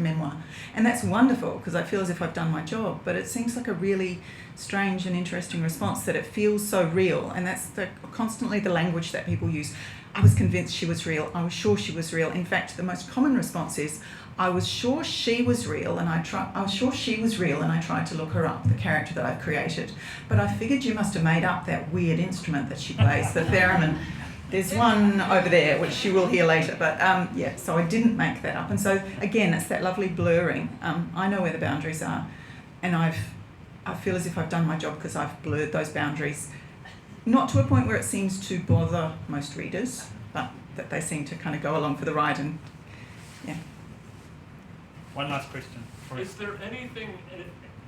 memoir. And that's wonderful, because I feel as if I've done my job, but it seems like a really strange and interesting response, that it feels so real, and that's constantly the language that people use. I was convinced she was real. I was sure she was real. In fact, the most common response is, I was sure she was real, and I tried to look her up, the character that I've created. But I figured you must have made up that weird instrument that she plays, the theremin. There's one over there, which you will hear later, but so I didn't make that up. And so, again, it's that lovely blurring. I know where the boundaries are, and I feel as if I've done my job because I've blurred those boundaries. Not to a point where it seems to bother most readers, but that they seem to kind of go along for the ride. And One last question. Is there anything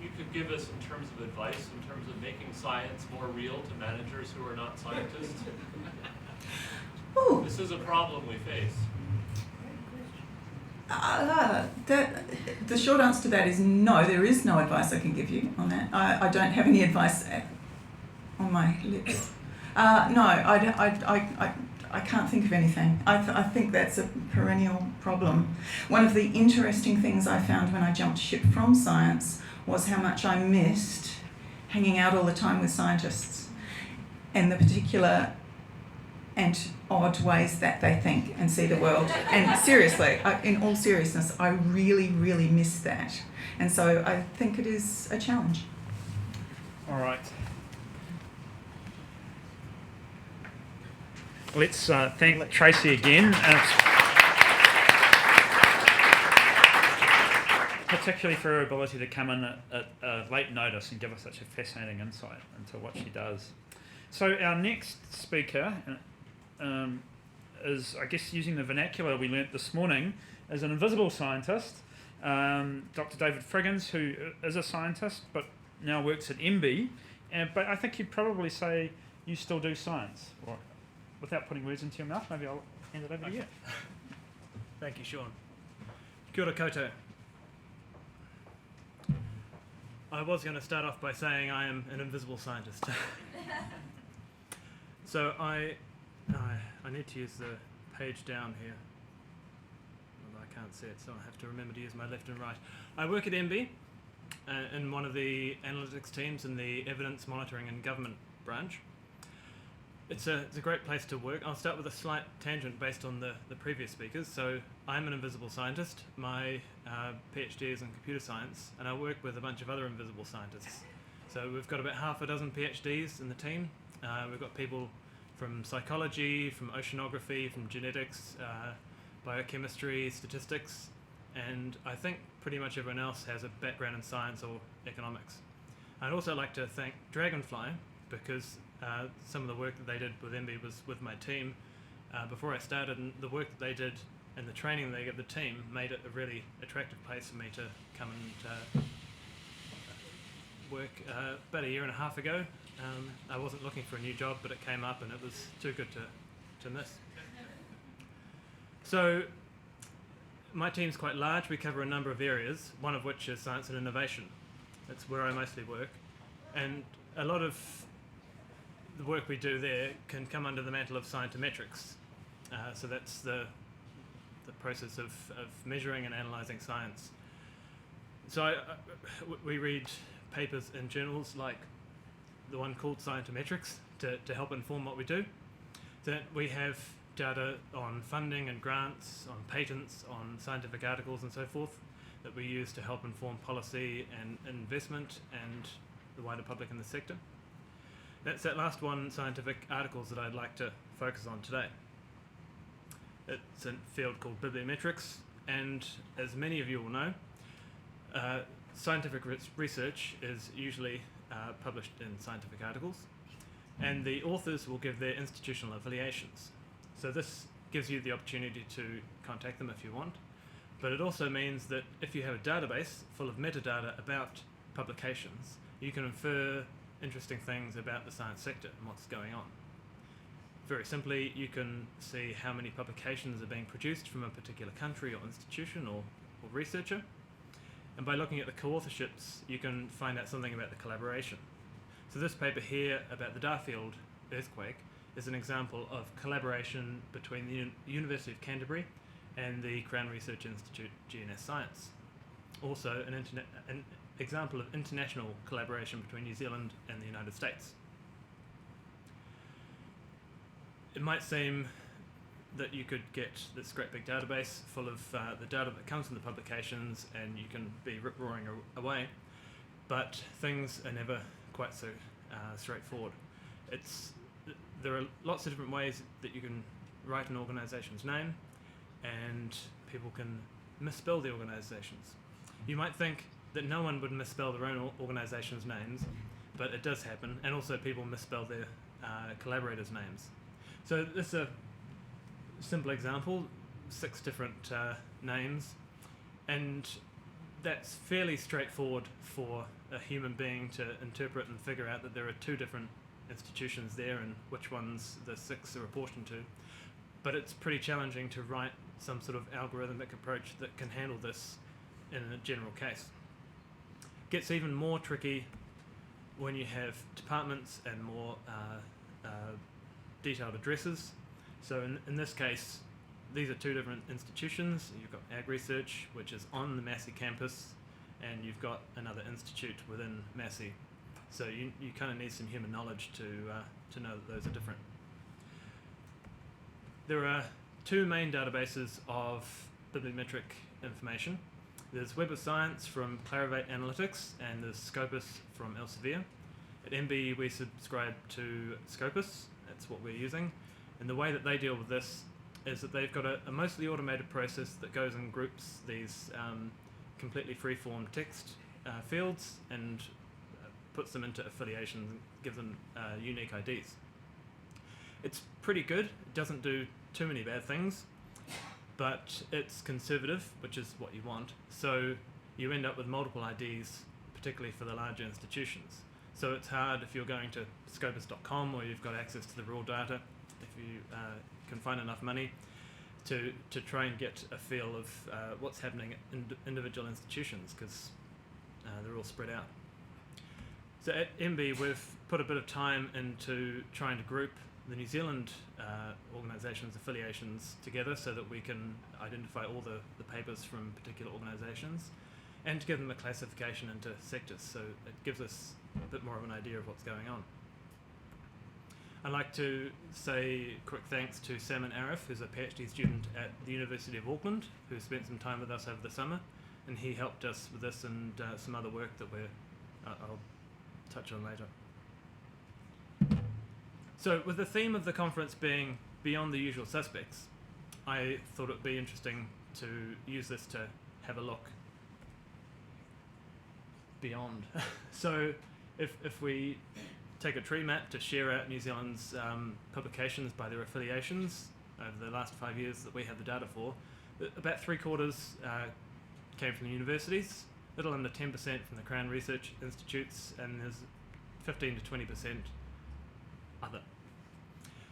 you could give us in terms of advice, in terms of making science more real to managers who are not scientists? Ooh. This is a problem we face. The short answer to that is no. There is no advice I can give you on that. I don't have any advice on my lips. No, I can't think of anything. I think that's a perennial problem. One of the interesting things I found when I jumped ship from science was how much I missed hanging out all the time with scientists. and the particular and odd ways that they think and see the world. And seriously, in all seriousness, I really, really miss that. And so I think it is a challenge. All right. Let's thank Tracy again, particularly for her ability to come in at late notice and give us such a fascinating insight into what she does. So our next speaker is, I guess, using the vernacular we learnt this morning, is an invisible scientist, Dr. David Friggins, who is a scientist but now works at MB. But I think you'd probably say you still do science. Or, without putting words into your mouth, maybe I'll hand it over to you. Thank you, Sean. Kia ora koutou. I was going to start off by saying I am an invisible scientist. So I need to use the page down here. Well, I can't see it, so I have to remember to use my left and right. I work at MB in one of the analytics teams in the evidence monitoring and government branch. It's a great place to work. I'll start with a slight tangent based on the previous speakers. So I'm an invisible scientist. My PhD is in computer science, and I work with a bunch of other invisible scientists. So we've got about half a dozen PhDs in the team. We've got people from psychology, from oceanography, from genetics, biochemistry, statistics, and I think pretty much everyone else has a background in science or economics. I'd also like to thank Dragonflow, because some of the work that they did with MB was with my team before I started, and the work that they did and the training they gave the team made it a really attractive place for me to come and work. About a year and a half ago, I wasn't looking for a new job, but it came up and it was too good to miss. So my team's quite large. We cover a number of areas, one of which is science and innovation. That's where I mostly work, and a lot of the work we do there can come under the mantle of scientometrics. So that's the process of measuring and analysing science. So we read papers in journals like the one called Scientometrics to help inform what we do. That we have data on funding and grants, on patents, on scientific articles and so forth that we use to help inform policy and investment and the wider public in the sector. That's that last one, scientific articles, that I'd like to focus on today. It's a field called bibliometrics, and as many of you will know, scientific research is usually published in scientific articles, and the authors will give their institutional affiliations. So this gives you the opportunity to contact them if you want, but it also means that if you have a database full of metadata about publications, you can infer interesting things about the science sector and what's going on. Very simply, you can see how many publications are being produced from a particular country or institution or researcher, and by looking at the co-authorships, you can find out something about the collaboration. So this paper here about the Darfield earthquake is an example of collaboration between the University of Canterbury and the Crown Research Institute GNS Science. Also an example of international collaboration between New Zealand and the United States. It might seem that you could get this great big database full of the data that comes from the publications and you can be rip-roaring away, but things are never quite so straightforward. There are lots of different ways that you can write an organisation's name, and people can misspell the organisations. You might think that no one would misspell their own organisation's names, but it does happen, and also people misspell their collaborators' names. So this is a simple example, 6 different names, and that's fairly straightforward for a human being to interpret and figure out that there are 2 different institutions there and which ones the 6 are apportioned to. But it's pretty challenging to write some sort of algorithmic approach that can handle this in a general case. Gets even more tricky when you have departments and more detailed addresses. So in this case, these are 2 different institutions. You've got Ag Research, which is on the Massey campus, and you've got another institute within Massey. So you kind of need some human knowledge to know that those are different. There are two main databases of bibliometric information. There's Web of Science from Clarivate Analytics, and there's Scopus from Elsevier. At MB, we subscribe to Scopus. That's what we're using. And the way that they deal with this is that they've got a mostly automated process that goes and groups these completely free-form text fields and puts them into affiliations and gives them unique IDs. It's pretty good. It doesn't do too many bad things, but it's conservative, which is what you want. So you end up with multiple IDs, particularly for the larger institutions. So it's hard if you're going to scopus.com or you've got access to the raw data, if you can find enough money, to try and get a feel of what's happening in individual institutions, because they're all spread out. So at MB, we've put a bit of time into trying to group the New Zealand organisations' affiliations together so that we can identify all the papers from particular organisations and to give them a classification into sectors, so it gives us a bit more of an idea of what's going on. I'd like to say quick thanks to Salman Arif, who's a PhD student at the University of Auckland, who spent some time with us over the summer, and he helped us with this and some other work that I'll touch on later. So with the theme of the conference being beyond the usual suspects, I thought it would be interesting to use this to have a look beyond. So if we take a tree map to share out New Zealand's publications by their affiliations over the last 5 years that we have the data for, about 3/4 came from the universities, a little under 10% from the Crown Research Institutes, and there's 15 to 20% other.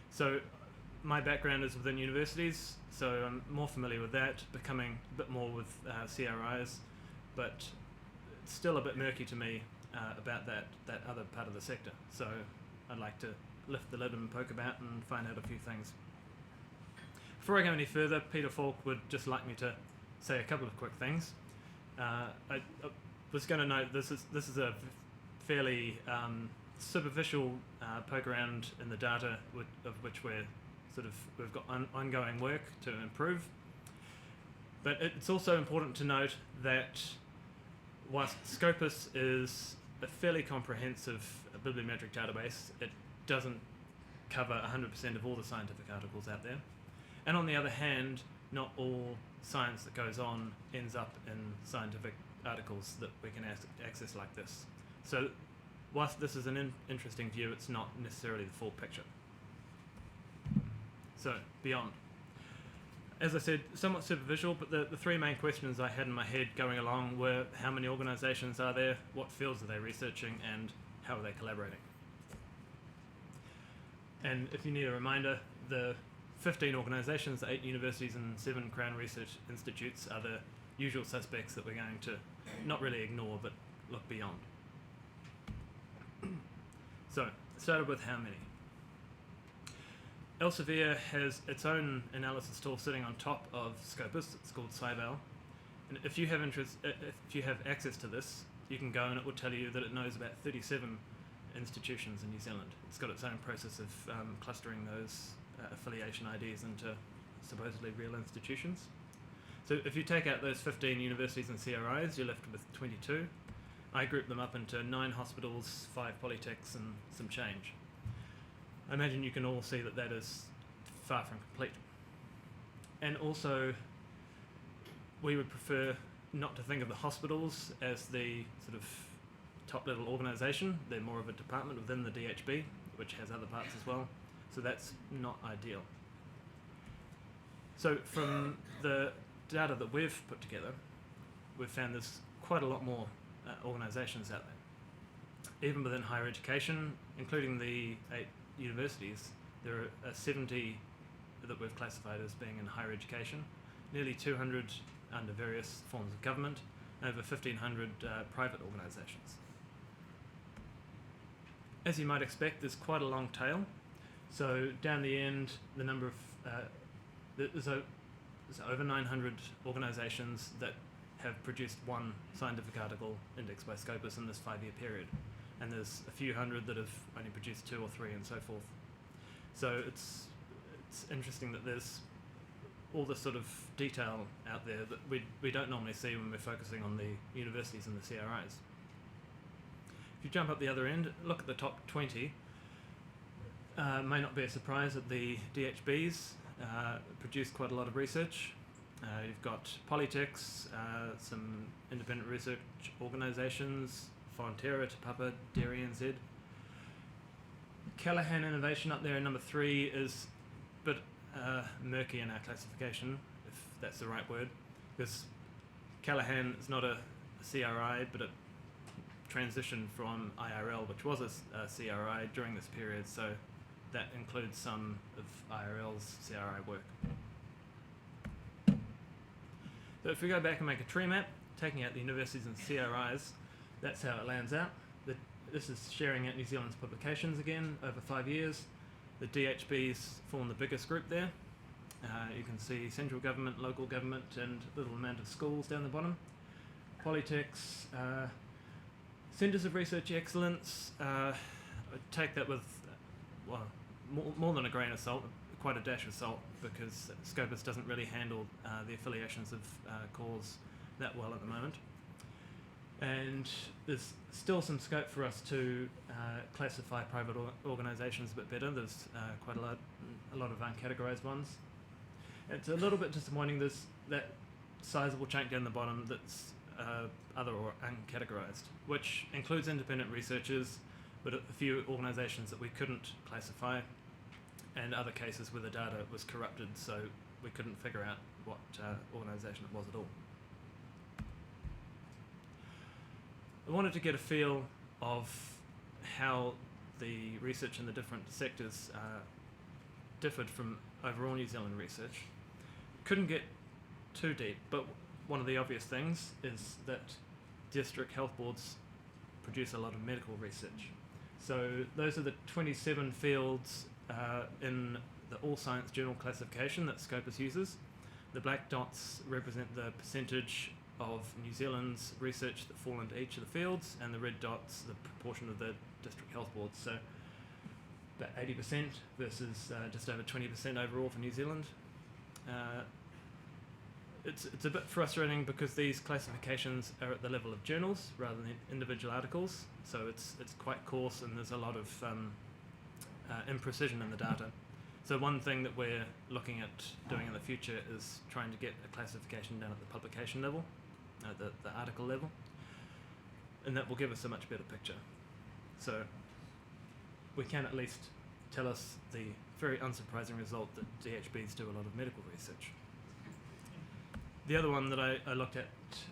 So my background is within universities, so I'm more familiar with that, becoming a bit more with CRIs, but it's still a bit murky to me about that other part of the sector. So I'd like to lift the lid and poke about and find out a few things. Before I go any further, Peter Falk would just like me to say a couple of quick things. I was going to note this is a fairly superficial poke around in the data of which we've got ongoing work to improve. But it's also important to note that whilst Scopus is a fairly comprehensive bibliometric database, it doesn't cover 100% of all the scientific articles out there. And on the other hand, not all science that goes on ends up in scientific articles that we can access like this. So whilst this is an interesting view, it's not necessarily the full picture. So, beyond. As I said, somewhat superficial, but the three main questions I had in my head going along were: how many organisations are there, what fields are they researching, and how are they collaborating? And if you need a reminder, the 15 organisations, the 8 universities and 7 Crown Research Institutes are the usual suspects that we're going to not really ignore, but look beyond. So, started with how many. Elsevier has its own analysis tool sitting on top of Scopus. It's called SciVal. And if you have access to this, you can go and it will tell you that it knows about 37 institutions in New Zealand. It's got its own process of clustering those affiliation IDs into supposedly real institutions. So if you take out those 15 universities and CRIs, you're left with 22. I grouped them up into 9 hospitals, 5 polytechs, and some change. I imagine you can all see that that is far from complete. And also, we would prefer not to think of the hospitals as the sort of top-level organisation. They're more of a department within the DHB, which has other parts as well. So that's not ideal. So from the data that we've put together, we've found there's quite a lot more organisations out there. Even within higher education, including the 8 universities, there are 70 that we've classified as being in higher education, nearly 200 under various forms of government, and over 1,500 private organisations. As you might expect, there's quite a long tail. So down the end, the number of there's over 900 organisations that have produced one scientific article indexed by Scopus in this 5-year period. and there's a few hundred that have only produced 2 or 3 and so forth. So it's interesting that there's all this sort of detail out there that we don't normally see when we're focusing on the universities and the CRIs. If you jump up the other end, look at the top 20. May not be a surprise that the DHBs produce quite a lot of research. You've got Polytechs, some independent research organisations, Scienter, Te Papa, Dairy NZ. Callaghan Innovation up there in number 3 is a bit murky in our classification, if that's the right word, because Callaghan is not a CRI, but it transitioned from IRL, which was a CRI during this period, so that includes some of IRL's CRI work. So if we go back and make a tree map, taking out the universities and CRIs, that's how it lands out. This is sharing out New Zealand's publications again over 5 years. The DHBs form the biggest group there. You can see central government, local government, and a little amount of schools down the bottom. Polytechs, centres of research excellence. I take that with, well, more than a grain of salt, quite a dash of salt, because Scopus doesn't really handle the affiliations of cores that well at the moment. And there's still some scope for us to classify private organisations a bit better. There's quite a lot of uncategorised ones. It's a little bit disappointing there's that sizable chunk down the bottom that's other or uncategorised, which includes independent researchers, but a few organisations that we couldn't classify, and other cases where the data was corrupted, so we couldn't figure out what organisation it was at all. I wanted to get a feel of how the research in the different sectors differed from overall New Zealand research. Couldn't get too deep, but one of the obvious things is that district health boards produce a lot of medical research. So those are the 27 fields in the All Science Journal classification that Scopus uses. The black dots represent the percentage of New Zealand's research that fall into each of the fields, and the red dots the proportion of the district health boards. So about 80% versus just over 20% overall for New Zealand. It's a bit frustrating because these classifications are at the level of journals rather than individual articles, so it's quite coarse and there's a lot of imprecision in the data. So one thing that we're looking at doing in the future is trying to get a classification down at the publication level, the article level, and that will give us a much better picture. So we can at least tell us the very unsurprising result that DHBs do a lot of medical research. The other one that I looked at,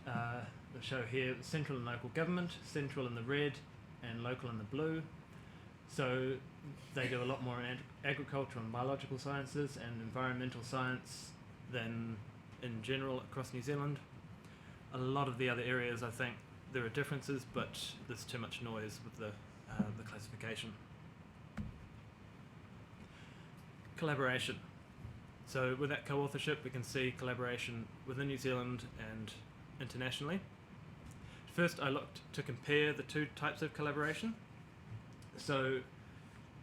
the show here, central and local government, central in the red and local in the blue. So they do a lot more in agricultural and biological sciences and environmental science than in general across New Zealand. A lot of the other areas, I think there are differences, but there's too much noise with the classification. Collaboration. So with that co-authorship, we can see collaboration within New Zealand and internationally. First, I looked to compare the two types of collaboration. So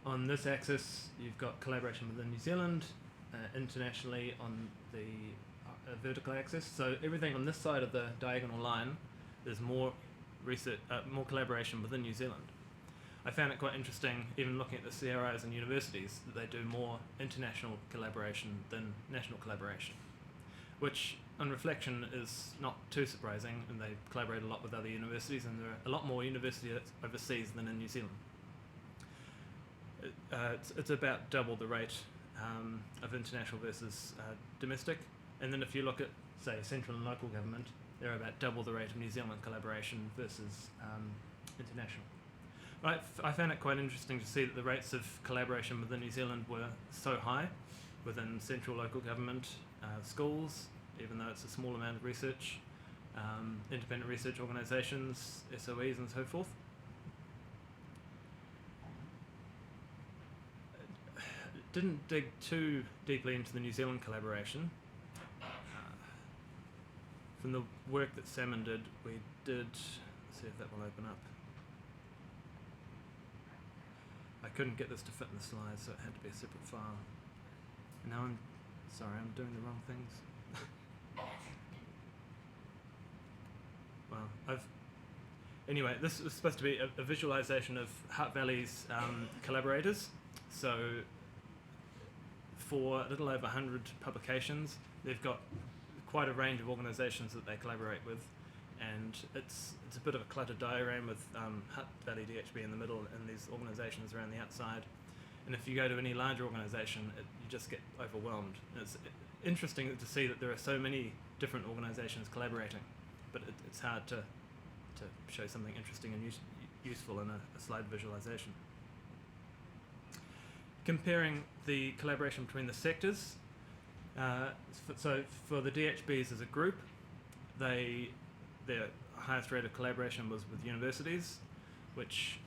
on this axis, you've got collaboration within New Zealand, internationally on the vertical axis. So everything on this side of the diagonal line, there's more research, more collaboration within New Zealand. I found it quite interesting, even looking at the CRIs and universities, that they do more international collaboration than national collaboration, which on reflection is not too surprising, and they collaborate a lot with other universities, and there are a lot more universities overseas than in New Zealand. It's about double the rate of international versus domestic, and then if you look at, say, central and local government, they're about double the rate of New Zealand collaboration versus international. I found it quite interesting to see that the rates of collaboration within New Zealand were so high within central local government, schools, even though it's a small amount of research, independent research organisations, SOEs and so forth. Didn't dig too deeply into the New Zealand collaboration. From the work that Salmon did, we did, let's see if that will open up. I couldn't get this to fit in the slides, so it had to be a separate file. And now I'm doing the wrong things. Well, anyway, this is supposed to be a visualization of Hutt Valley's collaborators. So for a little over 100 publications, they've got quite a range of organisations that they collaborate with, and it's a bit of a cluttered diagram with Hutt Valley DHB in the middle and these organisations around the outside. And if you go to any larger organisation, you just get overwhelmed. And it's interesting to see that there are so many different organisations collaborating, but it's hard to show something interesting and useful in a slide visualisation. Comparing the collaboration between the sectors, so for the DHBs as a group, their highest rate of collaboration was with universities, which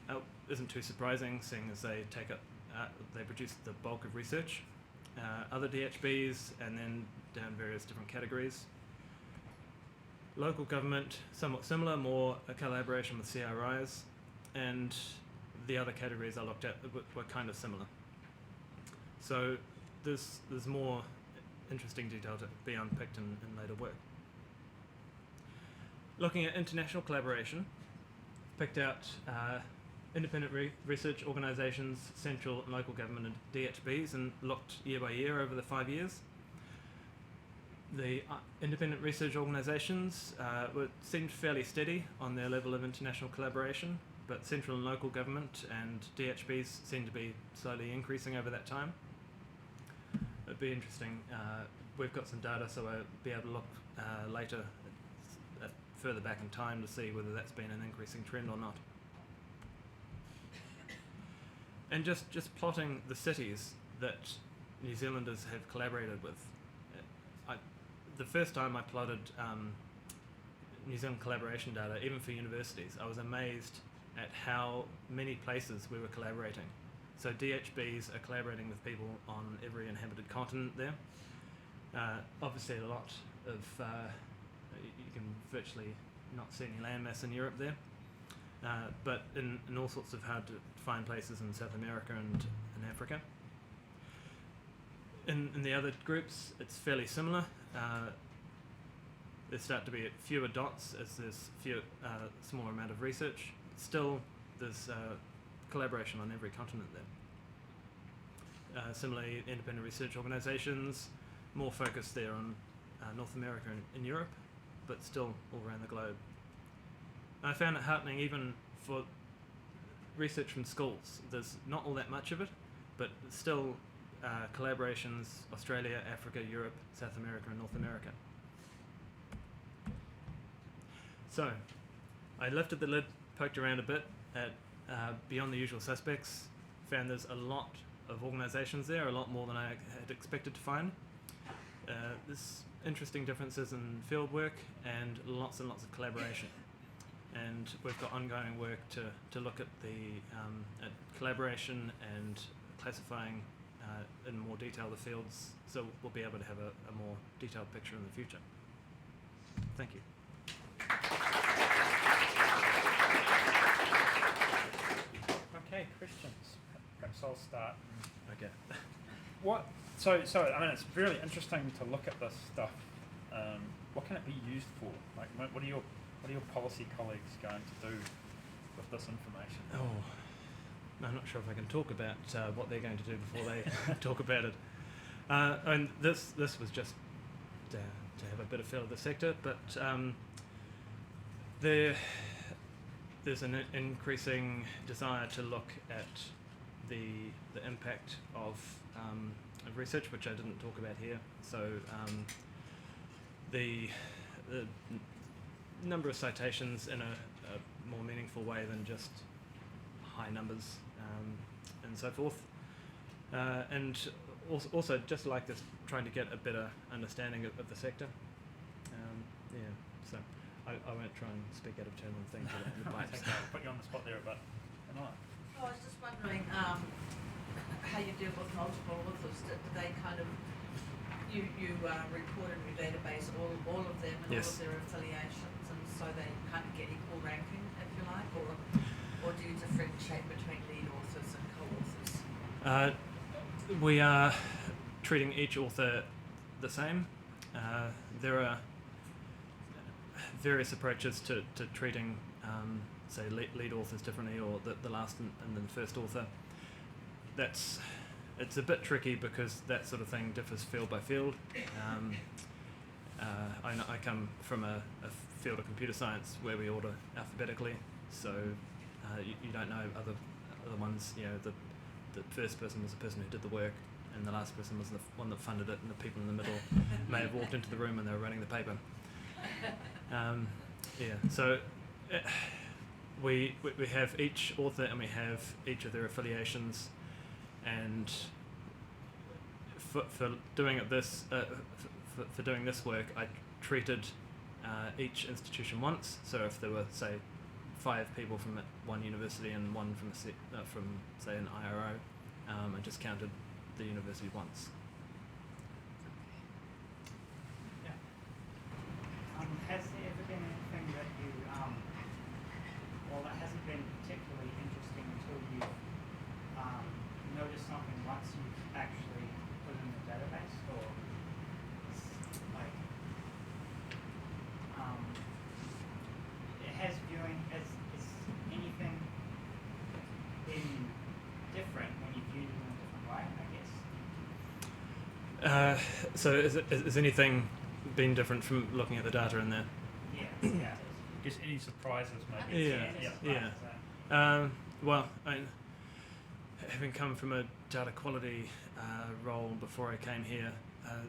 isn't too surprising, seeing as they they produce the bulk of research. Other DHBs, and then down various different categories. Local government, somewhat similar, more a collaboration with CRIs, and the other categories I looked at were kind of similar. So there's more interesting detail to be unpicked in later work. Looking at international collaboration, picked out independent research organisations, central and local government and DHBs, and looked year by year over the 5 years. The independent research organisations seemed fairly steady on their level of international collaboration, but central and local government and DHBs seem to be slowly increasing over that time. It'd be interesting. We've got some data, so I'll be able to look later further back in time to see whether that's been an increasing trend or not. And just plotting the cities that New Zealanders have collaborated with. The first time I plotted New Zealand collaboration data, even for universities, I was amazed at how many places we were collaborating. So DHBs are collaborating with people on every inhabited continent there. Obviously a lot of, you can virtually not see any landmass in Europe there, but in all sorts of hard to find places in South America and in Africa. In the other groups, it's fairly similar. There start to be fewer dots as there's smaller amount of research. Still, there's collaboration on every continent there. Similarly, independent research organisations, more focused there on North America and Europe, but still all around the globe. I found it heartening even for research from schools. There's not all that much of it, but still collaborations, Australia, Africa, Europe, South America and North America. So, I lifted the lid, poked around a bit at beyond the usual suspects, found there's a lot of organisations there, a lot more than I had expected to find. There's interesting differences in field work and lots of collaboration. And we've got ongoing work to look at the at collaboration and classifying in more detail the fields, so we'll be able to have a more detailed picture in the future. Thank you. Okay, questions. Perhaps I'll start. Okay. So I mean, it's really interesting to look at this stuff. What can it be used for? Like, what are your policy colleagues going to do with this information? Oh, I'm not sure if I can talk about what they're going to do before they talk about it. And this was just to have a bit of feel of the sector, but there's an increasing desire to look at the impact of research, which I didn't talk about here. So the number of citations in a more meaningful way than just high numbers and so forth. And also just like this, trying to get a better understanding of the sector. So I won't try and speak out of turn on things in the pipes. I'll put you on the spot there a bit. I was just wondering how you deal with multiple authors. Do they kind of, you report in your database all of them and Yes. all of their affiliations, and so they kind of get equal ranking, if you like, or do you differentiate between lead authors and co-authors? We are treating each author the same. There are various approaches to treating, say, lead authors differently, or the last and then the first author. It's a bit tricky because that sort of thing differs field by field. I come from a field of computer science where we order alphabetically, so you don't know other ones. You know, the first person was the person who did the work, and the last person was the one that funded it, and the people in the middle may have walked into the room and they were running the paper. So we have each author and we have each of their affiliations, and for doing this for doing this work, I treated each institution once. So if there were, say, 5 people from one university and one from say an IRO, I just counted the university once. Has there ever been anything that you, well, that hasn't been particularly interesting until you noticed something once you've actually put it in the database, or like, has anything been different when you viewed it in a different way, I guess? So is anything been different from looking at the data in there? Yeah. Just any surprises, maybe. Well, having come from a data quality role before I came here,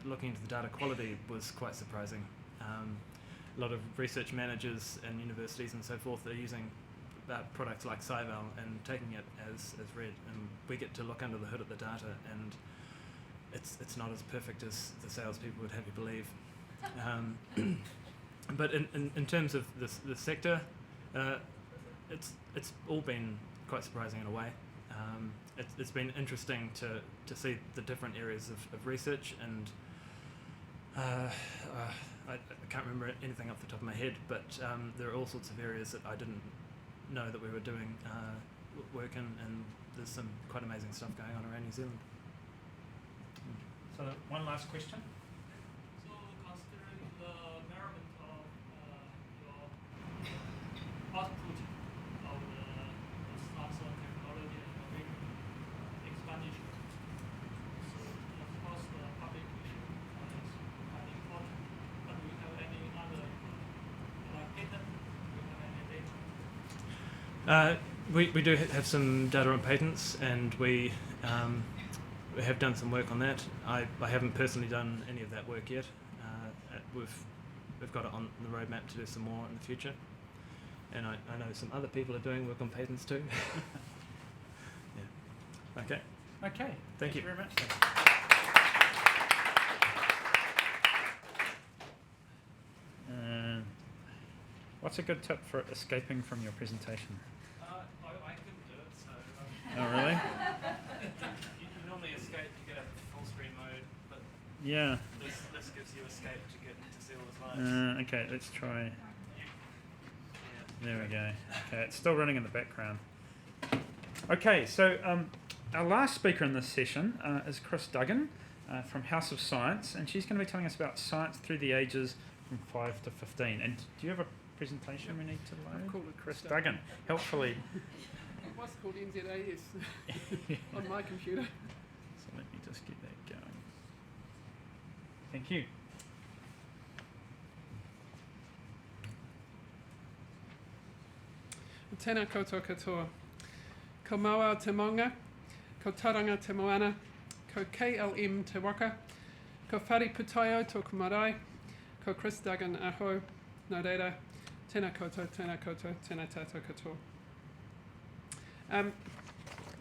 looking into the data quality was quite surprising. A lot of research managers and universities and so forth are using products like SciVal and taking it as read, and we get to look under the hood at the data, and it's not as perfect as the salespeople would have you believe. But in terms of the sector, it's all been quite surprising in a way. It's been interesting to see the different areas of research, and I can't remember anything off the top of my head, but there are all sorts of areas that I didn't know that we were doing work in, and there's some quite amazing stuff going on around New Zealand. So one last question. So considering the measurement of your output of the smartphone technology and the big expansion, so of course the public issue is quite important. But do we have any other data? Do we have any data? We do have some data on patents, and we have done some work on that. I haven't personally done any of that work yet. We've got it on the roadmap to do some more in the future, and I know some other people are doing work on patents too. Yeah. Okay. Okay. Thank you very much. What's a good tip for escaping from your presentation? I couldn't do it, so. Oh, really? You normally escape to get out of full screen mode, but Yeah. this gives you escape to get to see all the slides. Okay, let's try. There we go. Okay, it's still running in the background. Okay, so our last speaker in this session is Chris Duggan from House of Science, and she's going to be telling us about science through the ages from 5 to 15. And do you have a presentation we need to load? I've called it Chris Duggan, helpfully. It was called NZAS on my computer. So let me just get that going. Thank you. Tēnā koutou katoa. Ko maua te maunga, ko taranga te moana, ko KLM te waka, ko whare putaio tōku marae, ko Chris Duggan aho, nō reira, tēnā koutou, tēnā tātou katoa.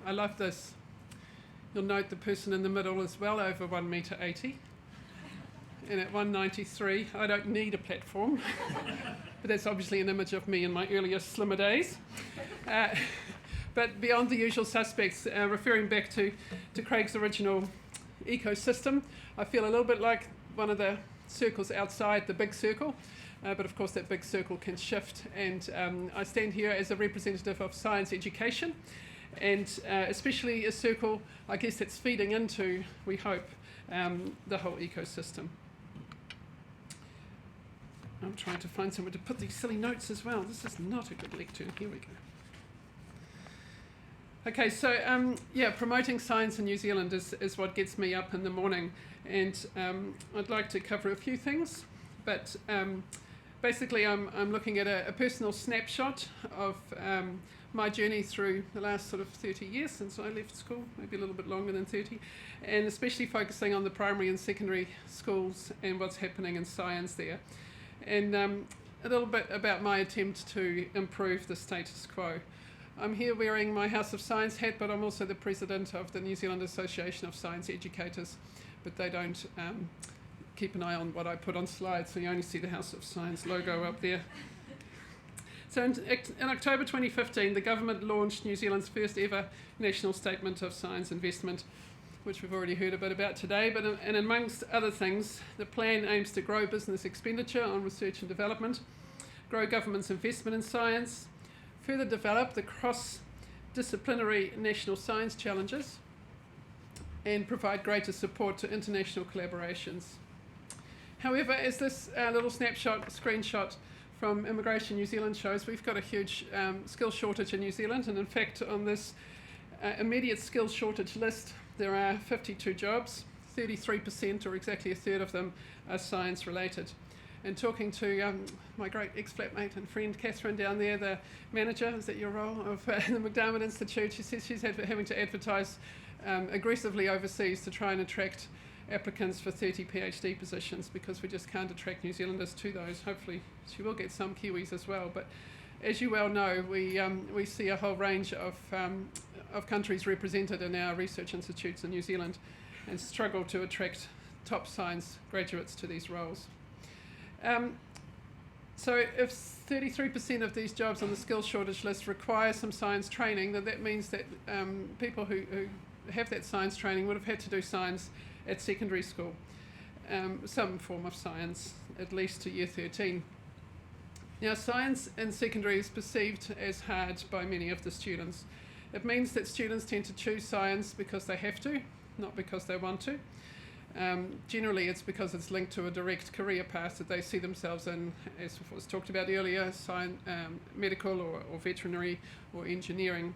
I love this. You'll note the person in the middle is well over 1.80 metre. And at 193, I don't need a platform. But that's obviously an image of me in my earlier, slimmer days. But beyond the usual suspects, referring back to Craig's original ecosystem, I feel a little bit like one of the circles outside the big circle. But of course that big circle can shift. And I stand here as a representative of science education. and especially a circle, I guess, that's feeding into, we hope, the whole ecosystem. I'm trying to find somewhere to put these silly notes as well. This is not a good lectern. Here we go. Okay, so promoting science in New Zealand is what gets me up in the morning, and I'd like to cover a few things, but basically I'm looking at a personal snapshot of my journey through the last sort of 30 years since I left school, maybe a little bit longer than 30, and especially focusing on the primary and secondary schools and what's happening in science there, and a little bit about my attempt to improve the status quo. I'm here wearing my House of Science hat, but I'm also the president of the New Zealand Association of Science Educators, but they don't keep an eye on what I put on slides, so you only see the House of Science logo up there. So in October 2015, the government launched New Zealand's first ever National Statement of Science Investment, which we've already heard a bit about today, and amongst other things, the plan aims to grow business expenditure on research and development, grow government's investment in science, further develop the cross-disciplinary national science challenges, and provide greater support to international collaborations. However, as this little screenshot from Immigration New Zealand shows, we've got a huge skill shortage in New Zealand, and in fact on this immediate skill shortage list there are 52 jobs, 33% or exactly a third of them are science related. And talking to my great ex-flatmate and friend Catherine down there, the manager, is that your role, of the McDermott Institute, she says she's having to advertise aggressively overseas to try and attract applicants for 30 PhD positions because we just can't attract New Zealanders to those. Hopefully she will get some Kiwis as well, but as you well know, we see a whole range of countries represented in our research institutes in New Zealand and struggle to attract top science graduates to these roles. So if 33% of these jobs on the skills shortage list require some science training, then that means that people who have that science training would have had to do science at secondary school, some form of science, at least to year 13. Now, science in secondary is perceived as hard by many of the students. It means that students tend to choose science because they have to, not because they want to. Generally, it's because it's linked to a direct career path that they see themselves in, as was talked about earlier, medical or veterinary or engineering.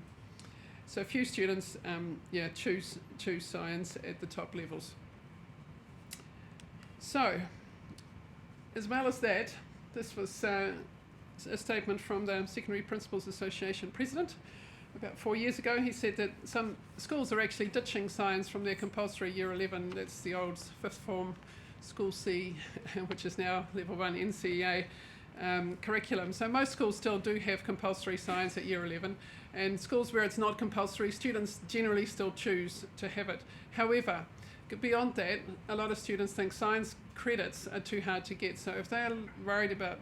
So few students choose science at the top levels. So, as well as that, this was a statement from the Secondary Principals Association president about 4 years ago. He said that some schools are actually ditching science from their compulsory year 11, that's the old fifth form School C, which is now level 1 NCEA curriculum. So most schools still do have compulsory science at year 11, and schools where it's not compulsory, students generally still choose to have it. However, beyond that, a lot of students think science credits are too hard to get, so if they're worried about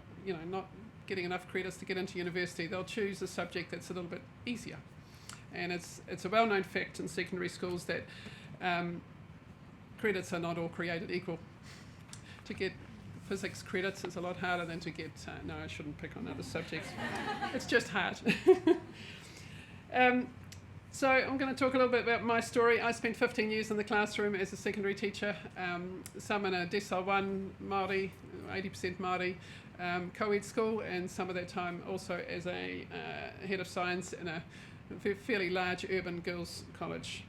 not getting enough credits to get into university, they'll choose a subject that's a little bit easier. And it's a well-known fact in secondary schools that credits are not all created equal. To get physics credits is a lot harder than to get, no, I shouldn't pick on other subjects. It's just hard. So I'm going to talk a little bit about my story. I spent 15 years in the classroom as a secondary teacher, some in a Decile 1 Māori, 80% Māori, co-ed school, and some of that time also as a head of science in a fairly large urban girls' college.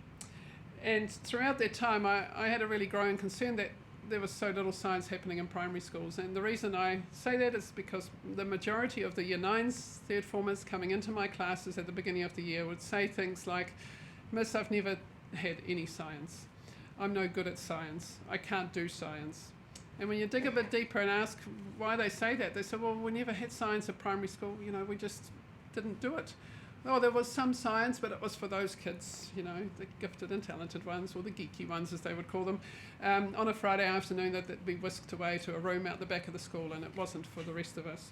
And throughout that time, I had a really growing concern that there was so little science happening in primary schools. And the reason I say that is because the majority of the year 9s, third formers coming into my classes at the beginning of the year would say things like, "Miss, I've never had any science. I'm no good at science. I can't do science." And when you dig a bit deeper and ask why they say that, they say, "Well, we never had science at primary school, we just didn't do it." Oh, there was some science, but it was for those kids, the gifted and talented ones, or the geeky ones, as they would call them, on a Friday afternoon that'd be whisked away to a room out the back of the school, and it wasn't for the rest of us.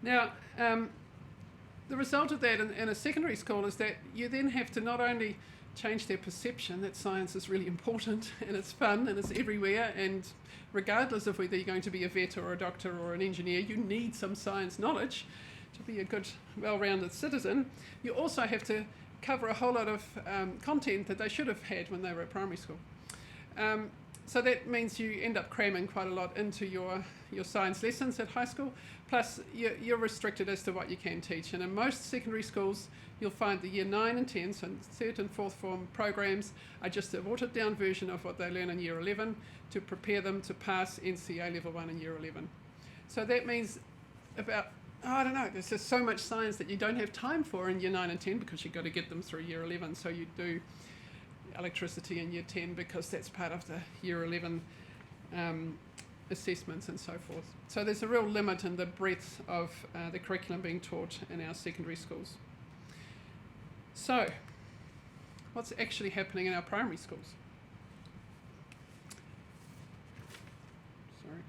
Now, the result of that in a secondary school is that you then have to not only change their perception that science is really important and it's fun and it's everywhere, and regardless of whether you're going to be a vet or a doctor or an engineer, you need some science knowledge to be a good, well-rounded citizen, you also have to cover a whole lot of content that they should have had when they were at primary school. So that means you end up cramming quite a lot into your science lessons at high school, plus you're restricted as to what you can teach. And in most secondary schools, you'll find the year 9 and 10, so third and fourth form programs are just a watered down version of what they learn in year 11 to prepare them to pass NCA level 1 in year 11. So that means about, there's just so much science that you don't have time for in year 9 and 10 because you've got to get them through year 11. So you do electricity in year 10 because that's part of the year 11 assessments and so forth. So there's a real limit in the breadth of the curriculum being taught in our secondary schools. So what's actually happening in our primary schools? Sorry.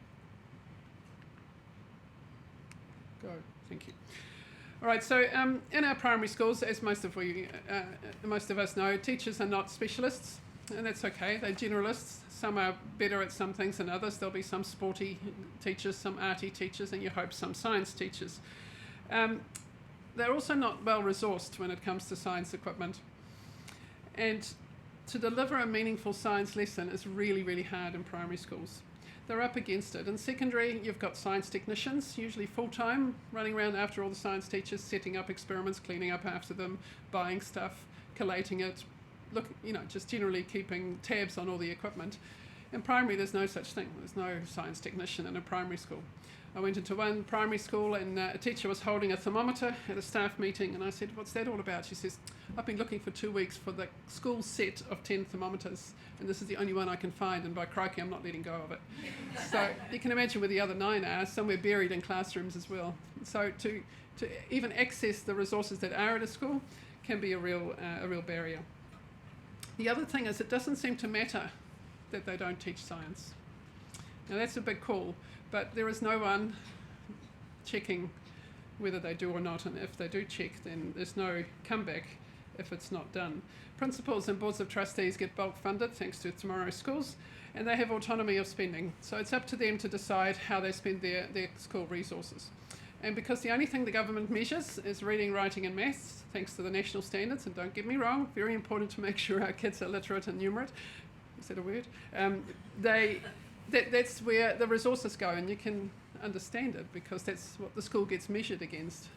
Go, thank you. All right, so in our primary schools, as most of us know, teachers are not specialists, and that's okay. They're generalists. Some are better at some things than others. There'll be some sporty teachers, some arty teachers, and you hope some science teachers. They're also not well resourced when it comes to science equipment. And to deliver a meaningful science lesson is really, really hard in primary schools. They're up against it. In secondary, you've got science technicians, usually full-time, running around after all the science teachers, setting up experiments, cleaning up after them, buying stuff, collating it, just generally keeping tabs on all the equipment. In primary, there's no such thing. There's no science technician in a primary school. I went into one primary school and a teacher was holding a thermometer at a staff meeting, and I said, "What's that all about?" She says, "I've been looking for 2 weeks for the school set of 10 thermometers, and this is the only one I can find, and by crikey, I'm not letting go of it." So you can imagine where the other 9 are, somewhere buried in classrooms as well. So to even access the resources that are at a school can be a real barrier. The other thing is it doesn't seem to matter that they don't teach science. Now that's a big call, but there is no one checking whether they do or not, and if they do check, then there's no comeback if it's not done. Principals and boards of trustees get bulk funded thanks to Tomorrow Schools, and they have autonomy of spending. So it's up to them to decide how they spend their school resources. And because the only thing the government measures is reading, writing and maths, thanks to the national standards, and don't get me wrong, very important to make sure our kids are literate and numerate. Is that a word? That's where the resources go, and you can understand it because that's what the school gets measured against.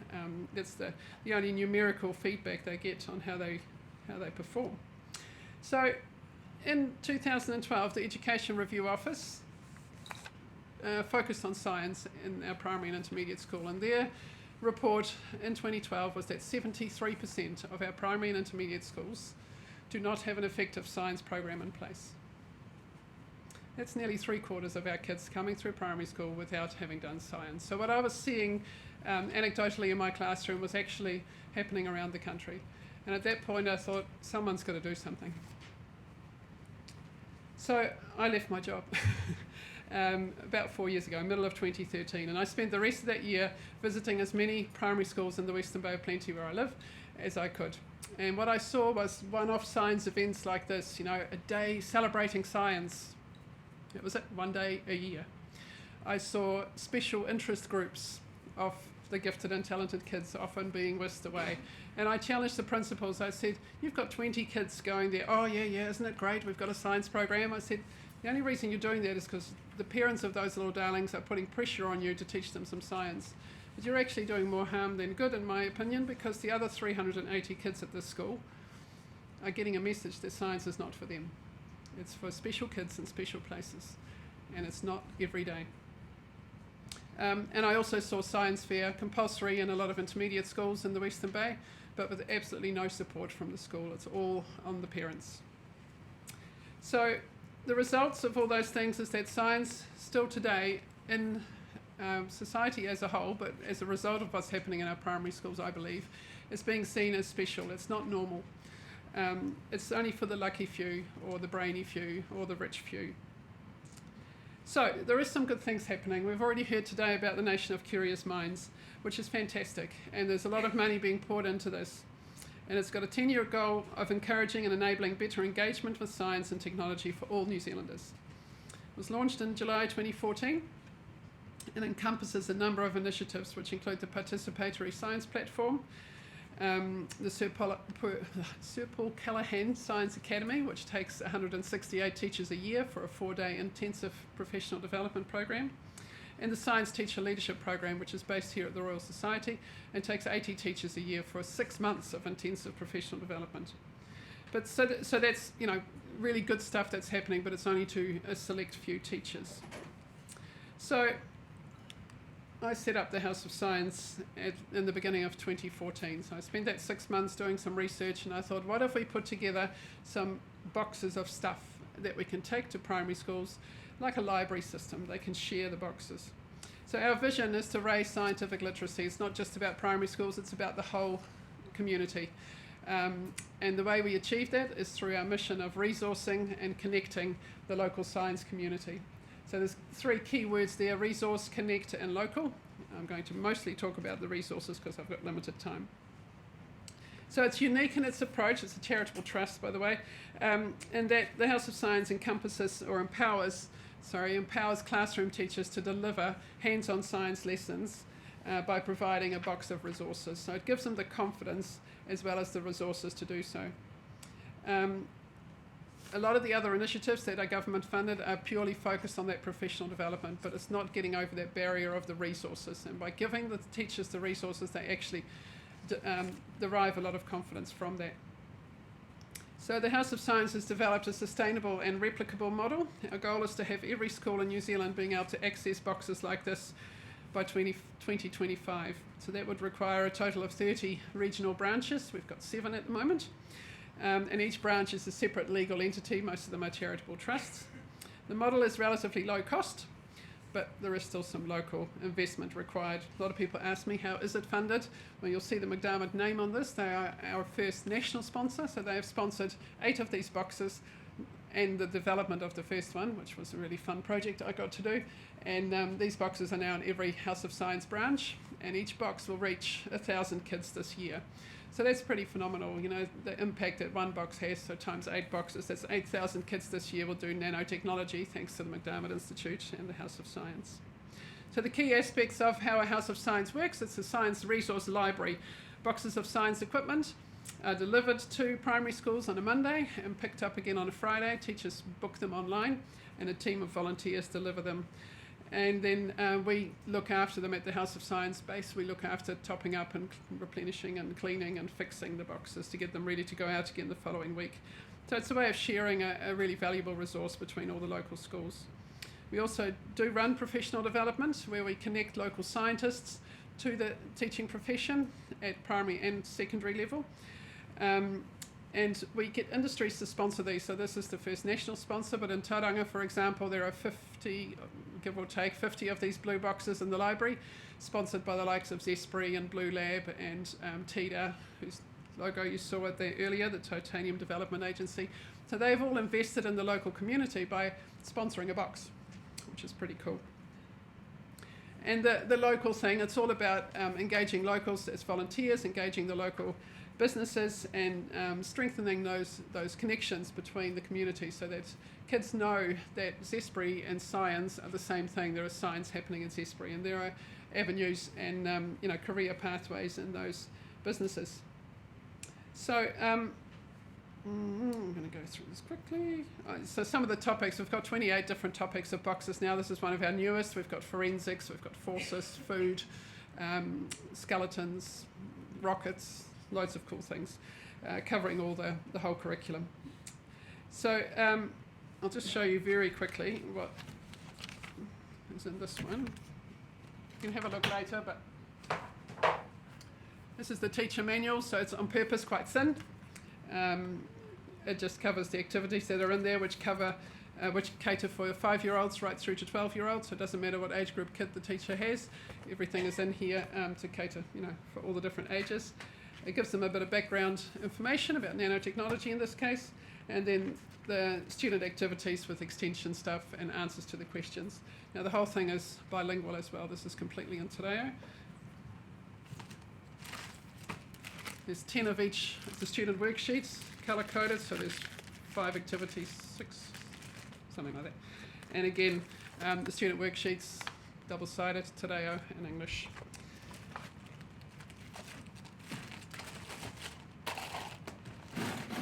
That's the only numerical feedback they get on how they perform. So in 2012, the Education Review Office focused on science in our primary and intermediate school, and their report in 2012 was that 73% of our primary and intermediate schools do not have an effective science program in place. That's nearly 3/4 of our kids coming through primary school without having done science. So what I was seeing anecdotally in my classroom was actually happening around the country. And at that point I thought, someone's got to do something. So I left my job about 4 years ago, middle of 2013, and I spent the rest of that year visiting as many primary schools in the Western Bay of Plenty where I live as I could. And what I saw was one-off science events like this, a day celebrating science. It was one day a year. I saw special interest groups of the gifted and talented kids often being whisked away. And I challenged the principals. I said, "You've got 20 kids going there. Oh, yeah, isn't it great? We've got a science program." I said, "The only reason you're doing that is because the parents of those little darlings are putting pressure on you to teach them some science. But you're actually doing more harm than good, in my opinion, because the other 380 kids at this school are getting a message that science is not for them. It's for special kids in special places, and it's not every day." And I also saw science fair compulsory in a lot of intermediate schools in the Western Bay, but with absolutely no support from the school. It's all on the parents. So the results of all those things is that science still today in society as a whole, but as a result of what's happening in our primary schools, I believe, is being seen as special. It's not normal. It's only for the lucky few, or the brainy few, or the rich few. So there is some good things happening. We've already heard today about the Nation of Curious Minds, which is fantastic, and there's a lot of money being poured into this. And it's got a 10-year goal of encouraging and enabling better engagement with science and technology for all New Zealanders. It was launched in July 2014, and encompasses a number of initiatives which include the participatory science platform, the Sir Paul Callaghan Science Academy, which takes 168 teachers a year for a 4-day intensive professional development program, and the Science Teacher Leadership Program, which is based here at the Royal Society and takes 80 teachers a year for 6 months of intensive professional development. But so that's, you know, really good stuff that's happening, but it's only to a select few teachers. So I set up the House of Science in the beginning of 2014. So I spent that 6 months doing some research, and I thought, what if we put together some boxes of stuff that we can take to primary schools, like a library system. They can share the boxes. So our vision is to raise scientific literacy. It's not just about primary schools, it's about the whole community. And the way we achieve that is through our mission of resourcing and connecting the local science community. So there's 3 key words there: resource, connect, and local. I'm going to mostly talk about the resources because I've got limited time. So it's unique in its approach. It's a charitable trust, by the way, and that the House of Science encompasses or empowers classroom teachers to deliver hands-on science lessons by providing a box of resources. So it gives them the confidence as well as the resources to do so. A lot of the other initiatives that are government funded are purely focused on that professional development, but it's not getting over that barrier of the resources. And by giving the teachers the resources, they actually derive a lot of confidence from that. So the House of Science has developed a sustainable and replicable model. Our goal is to have every school in New Zealand being able to access boxes like this by 2025. So that would require a total of 30 regional branches. We've got 7 at the moment. And each branch is a separate legal entity. Most of them are charitable trusts. The model is relatively low cost, but there is still some local investment required. A lot of people ask me, how is it funded? Well, you'll see the McDermott name on this. They are our first national sponsor, so they have sponsored 8 of these boxes and the development of the first one, which was a really fun project I got to do. And these boxes are now in every House of Science branch, and each box will reach 1,000 kids this year. So that's pretty phenomenal, you know, the impact that one box has. So times 8 boxes, that's 8,000 kids this year will do nanotechnology, thanks to the McDermott Institute and the House of Science. So the key aspects of how a House of Science works: it's a science resource library. Boxes of science equipment are delivered to primary schools on a Monday and picked up again on a Friday. Teachers book them online, and a team of volunteers deliver them. And then we look after them at the House of Science base. We look after topping up and replenishing and cleaning and fixing the boxes to get them ready to go out again the following week. So it's a way of sharing a really valuable resource between all the local schools. We also do run professional development, where we connect local scientists to the teaching profession at primary and secondary level. And we get industries to sponsor these. So this is the first national sponsor, but in Tauranga, for example, there are 50, give or take 50 of these blue boxes in the library, sponsored by the likes of Zespri and Blue Lab and TIDA, whose logo you saw at there earlier, the Titanium Development Agency. So they've all invested in the local community by sponsoring a box, which is pretty cool. And the local thing, it's all about engaging locals as volunteers, engaging the local businesses, and strengthening those connections between the community, so that kids know that Zespri and science are the same thing. There is science happening in Zespri, and there are avenues and career pathways in those businesses. So I'm going to go through this quickly. So some of the topics, we've got 28 different topics of boxes now. This is one of our newest. We've got forensics, we've got forces, food, skeletons, rockets, loads of cool things, covering all the whole curriculum. So I'll just show you very quickly what is in this one. You can have a look later, but this is the teacher manual, so it's on purpose quite thin. It just covers the activities that are in there, which cater for 5-year-olds right through to 12-year-olds. So it doesn't matter what age group kid the teacher has. Everything is in here to cater, for all the different ages. It gives them a bit of background information about nanotechnology in this case, and then the student activities with extension stuff and answers to the questions. Now the whole thing is bilingual as well. This is completely in Te Reo. There's 10 of each of the student worksheets, colour-coded, so there's 5 activities, 6, something like that. And again, the student worksheets double-sided, te reo, and English.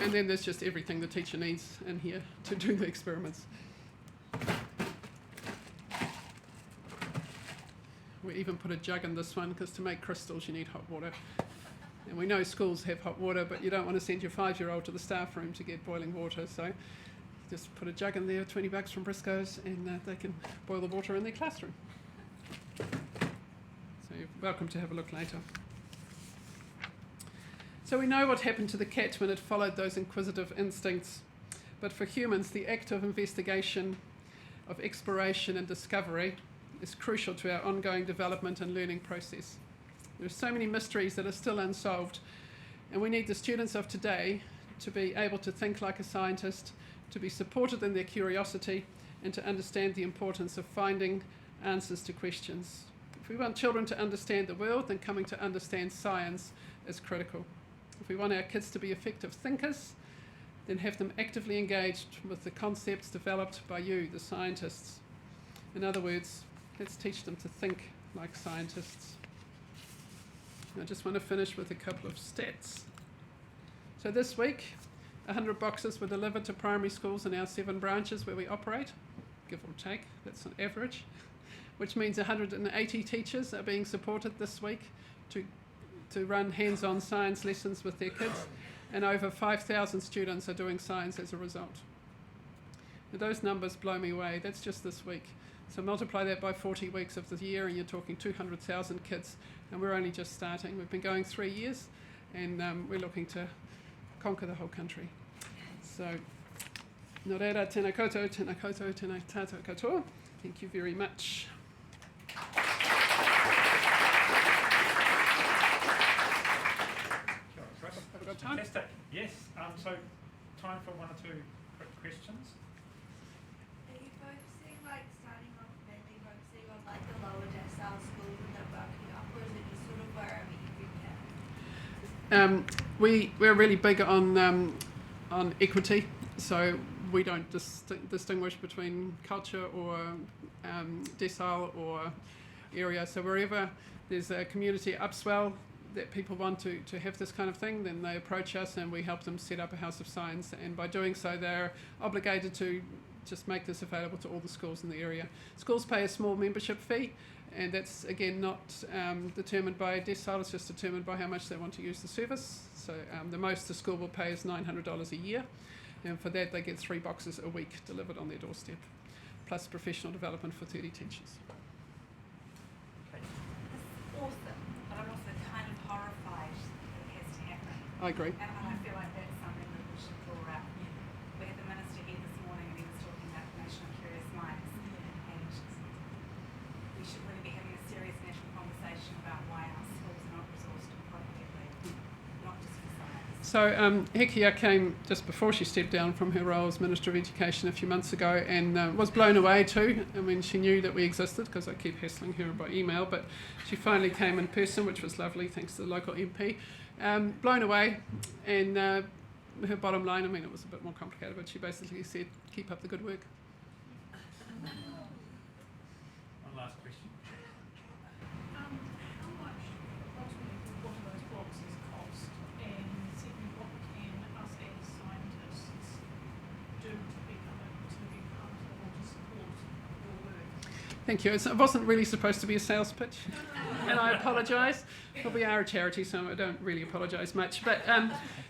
And then there's just everything the teacher needs in here to do the experiments. We even put a jug in this one because to make crystals you need hot water. And we know schools have hot water, but you don't want to send your 5-year-old to the staff room to get boiling water. So just put a jug in there, $20 from Briscoe's, and they can boil the water in their classroom. So you're welcome to have a look later. So we know what happened to the cat when it followed those inquisitive instincts. But for humans, the act of investigation, of exploration and discovery is crucial to our ongoing development and learning process. There are so many mysteries that are still unsolved, and we need the students of today to be able to think like a scientist, to be supported in their curiosity, and to understand the importance of finding answers to questions. If we want children to understand the world, then coming to understand science is critical. If we want our kids to be effective thinkers, then have them actively engaged with the concepts developed by you, the scientists. In other words, let's teach them to think like scientists. I just want to finish with a couple of stats. So this week, 100 boxes were delivered to primary schools in our 7 branches where we operate, give or take, that's an average, which means 180 teachers are being supported this week to run hands-on science lessons with their kids, and over 5,000 students are doing science as a result. Now, those numbers blow me away. That's just this week. So multiply that by 40 weeks of the year and you're talking 200,000 kids, and we're only just starting. We've been going 3 years, and we're looking to conquer the whole country. So, nō reira, tēnā koutou, tēnā koutou, tēnā tātou katoa. Thank you very much. Chris. Have we got time? Fantastic. Yes. So, time for 1 or 2 quick questions. Are you focusing, like, starting off mainly focusing on, like, the lower decile schools and then working up, or is it just sort of wherever you can? We're really big on equity, so we don't distinguish between culture or decile or area. So wherever there's a community upswell that people want to have this kind of thing, then they approach us and we help them set up a house of science, and by doing so they're obligated to just make this available to all the schools in the area. Schools pay a small membership fee, and that's again not determined by decile, it's just determined by how much they want to use the service. So the most the school will pay is $900 a year, and for that they get 3 boxes a week delivered on their doorstep, plus professional development for 30 teachers. It's awesome, but I'm also kind of horrified that it has to happen. I agree. And I feel like that's something that we should draw out. We had the minister here this morning and he was talking about the nation of curious minds, and we should really be having a serious national conversation about why our schools are not resourced appropriately, not just for science. So Hekia came just before she stepped down from her role as Minister of Education a few months ago, and was blown away too. I mean, she knew that we existed because I keep hassling her by email, but she finally came in person, which was lovely, thanks to the local MP. Blown away, and her bottom line, I mean, it was a bit more complicated, but she basically said, keep up the good work. One last question. How much approximately would one of those boxes cost? And secondly, what can us as scientists do to become able to be part of or to support your work? Thank you. It wasn't really supposed to be a sales pitch, and I apologise. Well, we are a charity, so I don't really apologise much. But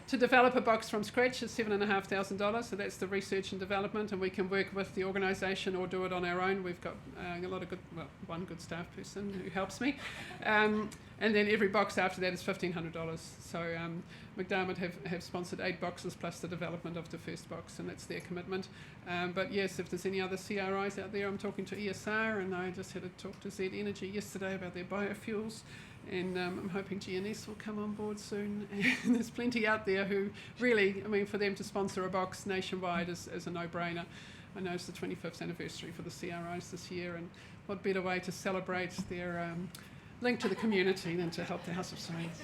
to develop a box from scratch is $7,500, so that's the research and development, and we can work with the organisation or do it on our own. We've got a lot of good, well, one good staff person who helps me. And then every box after that is $1,500. So McDermott have sponsored 8 boxes plus the development of the first box, and that's their commitment. But yes, if there's any other CRIs out there, I'm talking to ESR, and I just had a talk to Z Energy yesterday about their biofuels. And I'm hoping GNS will come on board soon. And there's plenty out there who really, I mean, for them to sponsor a box nationwide is a no-brainer. I know it's the 25th anniversary for the CRIs this year, and what better way to celebrate their link to the community than to help the House of Science.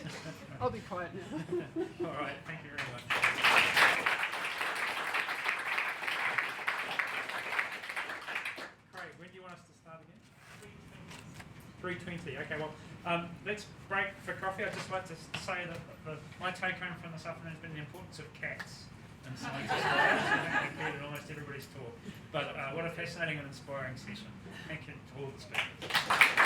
I'll be quiet now. All right, thank you very much. Craig, when do you want us to start again? 3:20. Okay, well, let's break for coffee. I'd just like to say that my take home from this afternoon has been the importance of cats in science. I think included in almost everybody's talk. But what a fascinating and inspiring session. Thank you to all the speakers.